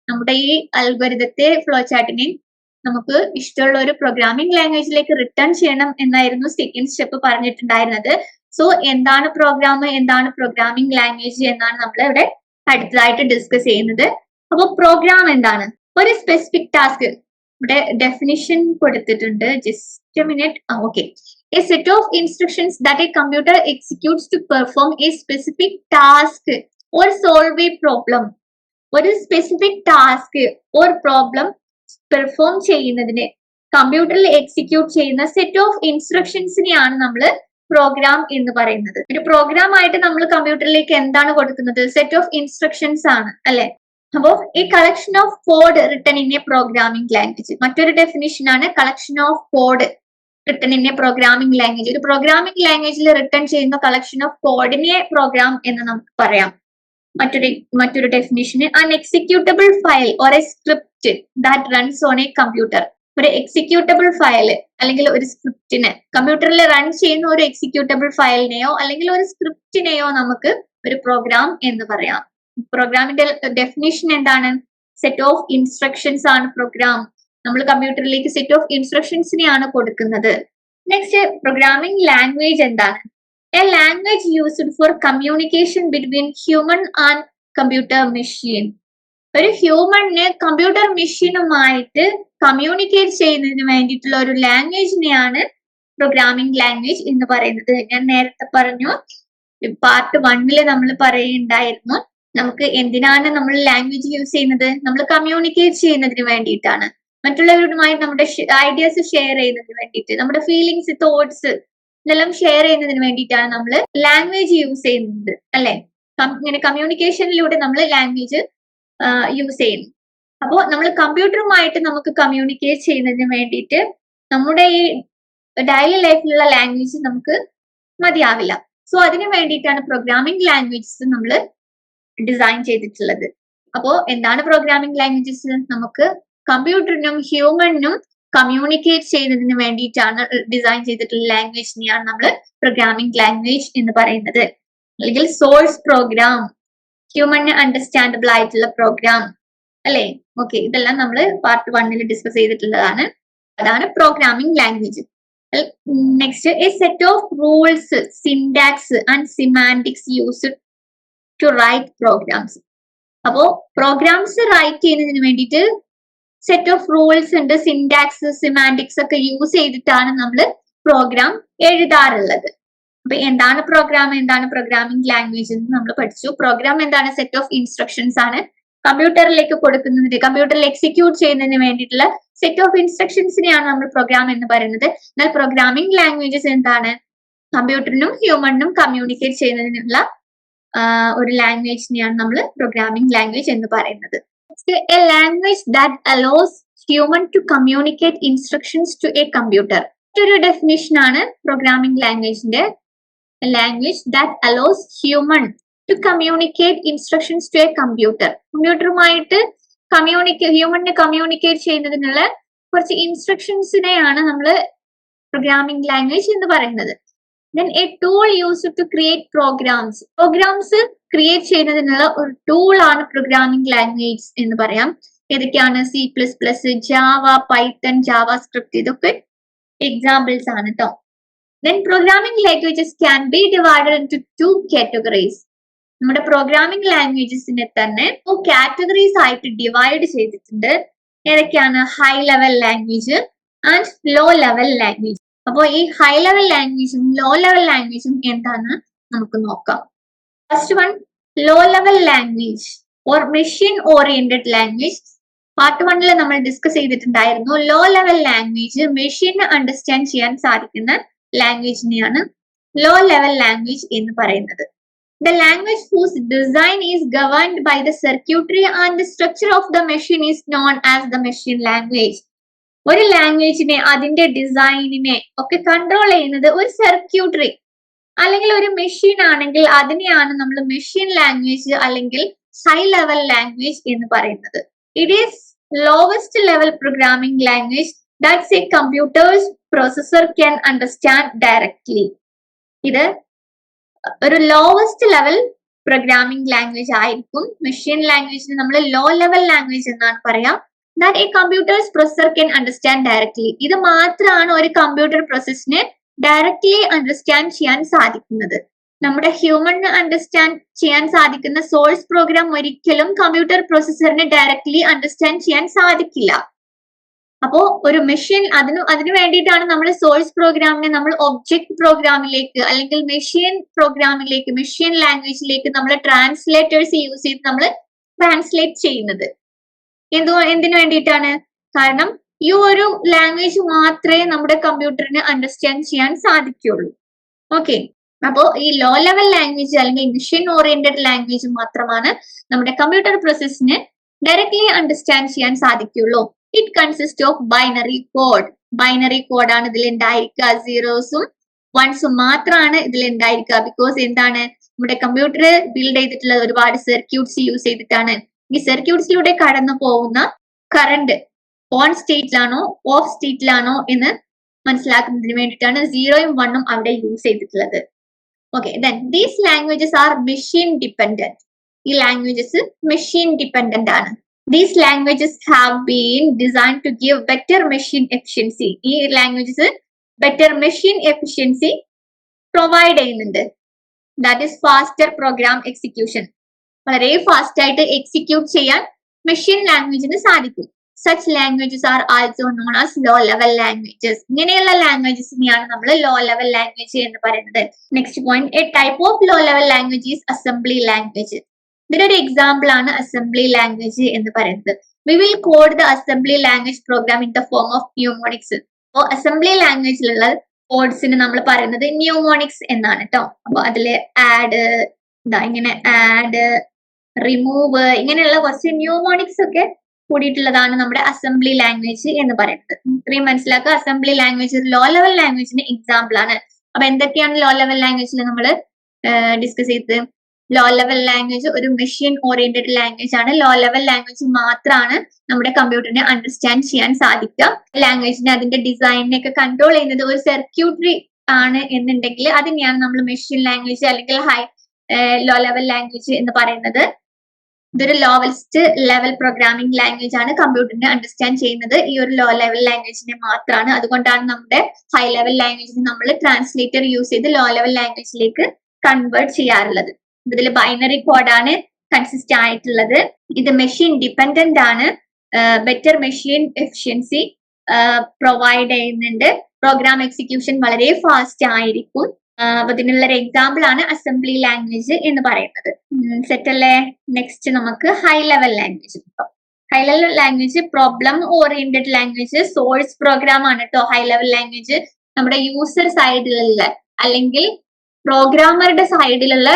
നമ്മുടെ ഈ അൽഗോരിതത്തെ ഫ്ലോ ചാർട്ടിനെ നമുക്ക് ഇഷ്ടമുള്ള ഒരു പ്രോഗ്രാമിംഗ് ലാംഗ്വേജിലേക്ക് റിട്ടേൺ ചെയ്യണം എന്നായിരുന്നു സെക്കൻഡ് സ്റ്റെപ്പ് പറഞ്ഞിട്ടുണ്ടായിരുന്നത്. സോ എന്താണ് പ്രോഗ്രാം, എന്താണ് പ്രോഗ്രാമിംഗ് ലാംഗ്വേജ് എന്നാണ് നമ്മൾ ഇവിടെ അടുത്തതായിട്ട് ഡിസ്കസ് ചെയ്യുന്നത്. അപ്പൊ പ്രോഗ്രാം എന്താണ്, ഒരു സ്പെസിഫിക് ടാസ്ക്, ഇവിടെ ഡെഫിനിഷൻ കൊടുത്തിട്ടുണ്ട്, just minute. Okay, a set of instructions that a computer executes to perform a specific task or solve a problem. ഒരു specific task or problem perform ചെയ്യുന്നതിന് കമ്പ്യൂട്ടറിൽ എക്സിക്യൂട്ട് ചെയ്യുന്ന സെറ്റ് ഓഫ് ഇൻസ്ട്രക്ഷൻസിനെയാണ് നമ്മൾ programme എന്ന് പറയുന്നത്. ഒരു പ്രോഗ്രാം ആയിട്ട് നമ്മൾ കമ്പ്യൂട്ടറിലേക്ക് എന്താണ് കൊടുക്കുന്നത്, സെറ്റ് ഓഫ് ഇൻസ്ട്രക്ഷൻസ് ആണ് അല്ലെ. അപ്പോ ഈ collection of code written in a programming language, മറ്റൊരു ഡെഫിനിഷൻ ആണ് collection of code written in a programming language. ഒരു പ്രോഗ്രാമിംഗ് ലാംഗ്വേജിൽ റിട്ടൺ ചെയ്യുന്ന കളക്ഷൻ ഓഫ് കോഡിനെ പ്രോഗ്രാം എന്ന് നമുക്ക് പറയാം. മറ്റൊരു ഡെഫിനിഷന് an executable file or a script that runs on a computer. ഒരു എക്സിക്യൂട്ടബിൾ ഫയൽ അല്ലെങ്കിൽ ഒരു സ്ക്രിപ്റ്റിന്, കമ്പ്യൂട്ടറിൽ റൺ ചെയ്യുന്ന ഒരു എക്സിക്യൂട്ടബിൾ ഫയലിനെയോ അല്ലെങ്കിൽ ഒരു സ്ക്രിപ്റ്റിനെയോ നമുക്ക് ഒരു പ്രോഗ്രാം എന്ന് പറയാം. പ്രോഗ്രാമിന്റെ ഡെഫിനിഷൻ എന്താണ്, സെറ്റ് ഓഫ് ഇൻസ്ട്രക്ഷൻസ് ആണ് പ്രോഗ്രാം. നമ്മൾ കമ്പ്യൂട്ടറിലേക്ക് സെറ്റ് ഓഫ് ഇൻസ്ട്രക്ഷൻസിനെയാണ് കൊടുക്കുന്നത്. നെക്സ്റ്റ് പ്രോഗ്രാമിംഗ് ലാംഗ്വേജ് എന്താണ്, A language used for communication between human and computer machine. ഒരു ഹ്യൂമണിന് കമ്പ്യൂട്ടർ മെഷീനുമായിട്ട് കമ്മ്യൂണിക്കേറ്റ് ചെയ്യുന്നതിന് വേണ്ടിയിട്ടുള്ള ഒരു ലാംഗ്വേജിനെയാണ് പ്രോഗ്രാമിംഗ് ലാംഗ്വേജ് എന്ന് പറയുന്നത്. ഞാൻ നേരത്തെ പറഞ്ഞു, പാർട്ട് 1 നമ്മൾ പറയുണ്ടായിരുന്നു, നമുക്ക് എന്തിനാണ് നമ്മൾ ലാംഗ്വേജ് യൂസ് ചെയ്യുന്നത്, നമ്മൾ കമ്മ്യൂണിക്കേറ്റ് ചെയ്യുന്നതിന് വേണ്ടിയിട്ടാണ്, മറ്റുള്ളവരുമായി നമ്മുടെ ഐഡിയാസ് ഷെയർ ചെയ്യുന്നതിന് വേണ്ടിയിട്ട്, നമ്മുടെ ഫീലിങ്സ്, തോട്ട്സ് ഇതെല്ലാം ഷെയർ ചെയ്യുന്നതിന് വേണ്ടിയിട്ടാണ് നമ്മൾ ലാംഗ്വേജ് യൂസ് ചെയ്യുന്നത് അല്ലെ. ഇങ്ങനെ കമ്മ്യൂണിക്കേഷനിലൂടെ നമ്മൾ ലാംഗ്വേജ് യൂസ് ചെയ്യുന്നു. അപ്പോൾ നമ്മൾ കമ്പ്യൂട്ടറുമായിട്ട് നമുക്ക് കമ്മ്യൂണിക്കേറ്റ് ചെയ്യുന്നതിന് വേണ്ടിയിട്ട് നമ്മുടെ ഈ ഡെയിലി ലൈഫിലുള്ള ലാംഗ്വേജ് നമുക്ക് മതിയാവില്ല. സോ അതിനു വേണ്ടിയിട്ടാണ് പ്രോഗ്രാമിംഗ് ലാംഗ്വേജസ് നമ്മൾ ഡിസൈൻ ചെയ്തിട്ടുള്ളത്. അപ്പോൾ എന്താണ് പ്രോഗ്രാമിംഗ് ലാംഗ്വേജസ്, നമുക്ക് കമ്പ്യൂട്ടറിനും ഹ്യൂമണിനും കമ്മ്യൂണിക്കേറ്റ് ചെയ്യുന്നതിന് വേണ്ടിയിട്ടാണ് ഡിസൈൻ ചെയ്തിട്ടുള്ള ലാംഗ്വേജിനെയാണ് നമ്മൾ പ്രോഗ്രാമിംഗ് ലാംഗ്വേജ് എന്ന് പറയുന്നത്. അല്ലെങ്കിൽ സോഴ്സ് പ്രോഗ്രാം, ഹ്യൂമന് അണ്ടർസ്റ്റാൻഡബിൾ ആയിട്ടുള്ള പ്രോഗ്രാം അല്ലെ. ഓക്കെ, ഇതെല്ലാം നമ്മൾ പാർട്ട് 1 ഡിസ്കസ് ചെയ്തിട്ടുള്ളതാണ്. അതാണ് programming language. Next, a set of rules, syntax and semantics used to write programs. അപ്പോ പ്രോഗ്രാംസ് റൈറ്റ് ചെയ്യുന്നതിന് വേണ്ടിയിട്ട് സെറ്റ് ഓഫ് റൂൾസ് ഉണ്ട്, സിന്റാക്സ്, സിമാൻറ്റിക്സ് ഒക്കെ യൂസ് ചെയ്തിട്ടാണ് നമ്മൾ പ്രോഗ്രാം എഴുതാറുള്ളത്. അപ്പൊ എന്താണ് പ്രോഗ്രാം, എന്താണ് പ്രോഗ്രാമിംഗ് ലാംഗ്വേജ് എന്ന് നമ്മൾ പഠിച്ചു. പ്രോഗ്രാം എന്താണ്, സെറ്റ് ഓഫ് ഇൻസ്ട്രക്ഷൻസ് ആണ്, കമ്പ്യൂട്ടറിലേക്ക് കൊടുക്കുന്നതിന്, കമ്പ്യൂട്ടറിൽ എക്സിക്യൂട്ട് ചെയ്യുന്നതിന് വേണ്ടിയിട്ടുള്ള സെറ്റ് ഓഫ് ഇൻസ്ട്രക്ഷൻസിനെയാണ് നമ്മൾ പ്രോഗ്രാം എന്ന് പറയുന്നത്. എന്നാൽ പ്രോഗ്രാമിംഗ് ലാംഗ്വേജസ് എന്താണ്, കമ്പ്യൂട്ടറിനും ഹ്യൂമണിനും കമ്മ്യൂണിക്കേറ്റ് ചെയ്യുന്നതിനുള്ള ഒരു ലാംഗ്വേജിനെയാണ് നമ്മൾ പ്രോഗ്രാമിംഗ് ലാംഗ്വേജ് എന്ന് പറയുന്നത്. A language that allows human to communicate instructions to a computer. മറ്റൊരു ഡെഫിനിഷൻ ആണ് പ്രോഗ്രാമിംഗ് ലാംഗ്വേജിന്റെ, language that allows human to communicate instructions to a computer. കമ്പ്യൂട്ടറുമായിട്ട് ഹ്യൂമണിന് കമ്മ്യൂണിക്കേറ്റ് ചെയ്യുന്നതിനുള്ള കുറച്ച് ഇൻസ്ട്രക്ഷൻസിനെയാണ് നമ്മൾ പ്രോഗ്രാമിംഗ് ലാംഗ്വേജ് എന്ന് പറയുന്നത്. Then a tool used to create programs. Programs create ചെയ്യുന്നതിനുള്ള ഒരു ടൂൾ ആണ് പ്രോഗ്രാമിംഗ് ലാംഗ്വേജ് എന്ന് പറയാം. ഏതൊക്കെയാണ്, C++, Java, Python, Java script, ഇതൊക്കെ എക്സാമ്പിൾസ് ആണ് കേട്ടോ. Then programming languages can be divided into 2 categories. നമ്മുടെ പ്രോഗ്രാമിംഗ് ലാംഗ്വേജസിനെ തന്നെ 2 കാറ്റഗറീസ് ആയിട്ട് ഡിവൈഡ് ചെയ്തിട്ടുണ്ട്. ഏതൊക്കെയാണ്, high level language and low level language. അപ്പോൾ ഈ ഹൈ ലെവൽ ലാംഗ്വേജും ലോ ലെവൽ ലാംഗ്വേജും എന്താന്ന് നമുക്ക് നോക്കാം. First one, low level language or machine oriented language. Part 1 നമ്മൾ ഡിസ്കസ് ചെയ്തിട്ടുണ്ടായിരുന്നു. ലോ ലെവൽ ലാംഗ്വേജ് മെഷീന് അണ്ടർസ്റ്റാൻഡ് ചെയ്യാൻ സാധിക്കുന്ന ലാംഗ്വേജിനെയാണ് ലോ ലെവൽ ലാംഗ്വേജ് എന്ന് പറയുന്നത്. The language whose design is governed by the circuitry and the structure of the machine is known as the machine language. ഒരു ലാംഗ്വേജിനെ അതിന്റെ ഡിസൈനിനെ ഒക്കെ കൺട്രോൾ ചെയ്യുന്നത് ഒരു സർക്യൂട്ടറി അല്ലെങ്കിൽ ഒരു മെഷീൻ ആണെങ്കിൽ അതിനെയാണ് നമ്മൾ മെഷീൻ ലാംഗ്വേജ് അല്ലെങ്കിൽ ഹൈ ലെവൽ ലാംഗ്വേജ് എന്ന് പറയുന്നത്. It is lowest level programming language that's A computers processor can understand directly. ഇത് ഒരു ലോവസ്റ്റ് ലെവൽ പ്രോഗ്രാമിംഗ് ലാംഗ്വേജ് ആയിരിക്കും. മെഷീൻ ലാംഗ്വേജിന് നമ്മൾ ലോ ലെവൽ ലാംഗ്വേജ് എന്നാണ് പറയാം. that a computer's processor can understand directly. ഇത് മാത്രമാണ് ഒരു കമ്പ്യൂട്ടർ പ്രോസസ്സിനെ ഡയറക്ട്ലി അണ്ടർസ്റ്റാൻഡ് ചെയ്യാൻ സാധിക്കുന്നത്. നമ്മുടെ ഹ്യൂമന് അണ്ടർസ്റ്റാൻഡ് ചെയ്യാൻ സാധിക്കുന്ന സോഴ്സ് പ്രോഗ്രാം ഒരിക്കലും കമ്പ്യൂട്ടർ പ്രോസസ്സറിനെ ഡയറക്ട്ലി അണ്ടർസ്റ്റാൻഡ് ചെയ്യാൻ സാധിക്കില്ല. അപ്പോ ഒരു മെഷീൻ അതിനു വേണ്ടിയിട്ടാണ് നമ്മൾ സോഴ്സ് പ്രോഗ്രാമിനെ നമ്മൾ ഒബ്ജക്ട് പ്രോഗ്രാമിലേക്ക് അല്ലെങ്കിൽ മെഷീൻ പ്രോഗ്രാമിലേക്ക് മെഷീൻ ലാംഗ്വേജിലേക്ക് നമ്മൾ ട്രാൻസ്ലേറ്റേഴ്സ് യൂസ് ചെയ്ത് നമ്മൾ ട്രാൻസ്ലേറ്റ് ചെയ്യുന്നത്. എന്തിനു വേണ്ടിയിട്ടാണ്? കാരണം ഈ ഒരു ലാംഗ്വേജ് മാത്രമേ നമ്മുടെ കമ്പ്യൂട്ടറിന് അണ്ടർസ്റ്റാൻഡ് ചെയ്യാൻ സാധിക്കുള്ളൂ. ഓക്കെ, അപ്പോ ഈ ലോ ലെവൽ ലാംഗ്വേജ് അല്ലെങ്കിൽ മെഷീൻ ഓറിയന്റഡ് ലാംഗ്വേജ് മാത്രമാണ് നമ്മുടെ കമ്പ്യൂട്ടർ പ്രോസസ്സിന് ഡയറക്ട്ലി അണ്ടർസ്റ്റാൻഡ് ചെയ്യാൻ സാധിക്കുള്ളൂ. It consist of binary code. Binary കോഡാണ് ഇതിൽ ഉണ്ടായിരിക്കുക. സീറോസും വൺസും മാത്രമാണ് ഇതിൽ ഉണ്ടായിരിക്കുക. ബിക്കോസ് എന്താണ്, നമ്മുടെ കമ്പ്യൂട്ടർ ബിൽഡ് ചെയ്തിട്ടുള്ള ഒരുപാട് സർക്യൂട്ട്സ് യൂസ് ചെയ്തിട്ടാണ്. ഈ സർക്യൂട്ട്സിലൂടെ കടന്നു പോകുന്ന കറണ്ട് ഓൺ സ്റ്റേറ്റിലാണോ ഓഫ് സ്റ്റേറ്റിലാണോ എന്ന് മനസ്സിലാക്കുന്നതിന് വേണ്ടിയിട്ടാണ് സീറോയും വണ്ണും അവിടെ യൂസ് ചെയ്തിട്ടുള്ളത്. Okay, then these languages are machine dependent. ഈ ലാംഗ്വേജസ് മെഷീൻ ഡിപ്പെൻഡന്റ് ആണ്. These languages have been designed to give better machine efficiency. ഈ languages better machine efficiency provide ചെയ്യുന്നുണ്ട്. That is faster program execution. വളരെ fast ആയിട്ട് execute ചെയ്യാൻ machine ലാംഗ്വേജിന് സാധിക്കും. Such languages are also known as low level languages. ഇങ്ങനെയുള്ള ലാംഗ്വേജസിനെയാണ് നമ്മൾ ലോ ലെവൽ ലാംഗ്വേജ് എന്ന് പറയുന്നത്. Next point, a type of low level language is assembly language. ഇതിനൊരു എക്സാമ്പിൾ ആണ് അസംബ്ലി ലാംഗ്വേജ് എന്ന് പറയുന്നത്. We will code the assembly language program in the form of mnemonics. അപ്പോൾ അസംബ്ലി ലാംഗ്വേജിലുള്ള കോഡ്സിന് നമ്മൾ പറയുന്നത് ന്യൂമോണിക്സ് എന്നാണ് കേട്ടോ. അപ്പൊ അതില് ആഡ്, ഇങ്ങനെ ആഡ്, റിമൂവ്, ഇങ്ങനെയുള്ള കുറച്ച് ന്യൂമോണിക്സ് ഒക്കെ കൂടിയിട്ടുള്ളതാണ് നമ്മുടെ അസംബ്ലി ലാംഗ്വേജ് എന്ന് പറയുന്നത്. ഇത്രയും മനസ്സിലാക്കുക. അസംബ്ലി ലാംഗ്വേജ് ഒരു ലോ ലെവൽ ലാംഗ്വേജിന് എക്സാമ്പിൾ ആണ്. അപ്പൊ എന്തൊക്കെയാണ് ലോ ലെവൽ ലാംഗ്വേജിൽ നമ്മൾ ഡിസ്കസ് ചെയ്തത്? ലോ ലെവൽ ലാംഗ്വേജ് ഒരു മെഷീൻ ഓറിയന്റഡ് ലാംഗ്വേജ് ആണ്. ലോ ലെവൽ ലാംഗ്വേജ് മാത്രമാണ് നമ്മുടെ കമ്പ്യൂട്ടറിനെ അണ്ടർസ്റ്റാൻഡ് ചെയ്യാൻ സാധിക്കുക. ലാംഗ്വേജിനെ അതിന്റെ ഡിസൈനിനെയൊക്കെ കൺട്രോൾ ചെയ്യുന്നത് ഒരു സർക്യൂട്ടറി ആണ് എന്നുണ്ടെങ്കിൽ അതിനെയാണ് നമ്മൾ മെഷീൻ ലാംഗ്വേജ് അല്ലെങ്കിൽ ലോ ലെവൽ ലാംഗ്വേജ് എന്ന് പറയുന്നത്. ഇതൊരു ലോവസ്റ്റ് ലെവൽ പ്രോഗ്രാമിംഗ് ലാംഗ്വേജ് ആണ്. കമ്പ്യൂട്ടറിനെ അണ്ടർസ്റ്റാൻഡ് ചെയ്യുന്നത് ഈ ഒരു ലോ ലെവൽ ലാംഗ്വേജിനെ മാത്രമാണ്. അതുകൊണ്ടാണ് നമ്മുടെ ഹൈ ലെവൽ ലാംഗ്വേജിന് നമ്മൾ ട്രാൻസ്ലേറ്റർ യൂസ് ചെയ്ത് ലോ ലെവൽ ലാംഗ്വേജിലേക്ക് കൺവേർട്ട് ചെയ്യാറുള്ളത്. ഇതിൽ ബൈനറി കോഡാണ് കൺസിസ്റ്റ് ആയിട്ടുള്ളത്. ഇത് മെഷീൻ ഡിപ്പെൻഡന്റ് ആണ്. ബെറ്റർ മെഷീൻ എഫിഷ്യൻസി പ്രൊവൈഡ് ചെയ്യുന്നുണ്ട്. പ്രോഗ്രാം എക്സിക്യൂഷൻ വളരെ ഫാസ്റ്റ് ആയിരിക്കും. അപ്പൊ ഇതിനുള്ള ഒരു എക്സാമ്പിൾ ആണ് അസംബ്ലി ലാംഗ്വേജ് എന്ന് പറയുന്നത്. സെറ്റ് അല്ലേ? നെക്സ്റ്റ് നമുക്ക് high level language. High level language problem oriented language, source programme ആണ് കേട്ടോ. ഹൈ ലെവൽ ലാംഗ്വേജ് നമ്മുടെ യൂസർ സൈഡിലുള്ള അല്ലെങ്കിൽ പ്രോഗ്രാമറുടെ സൈഡിലുള്ള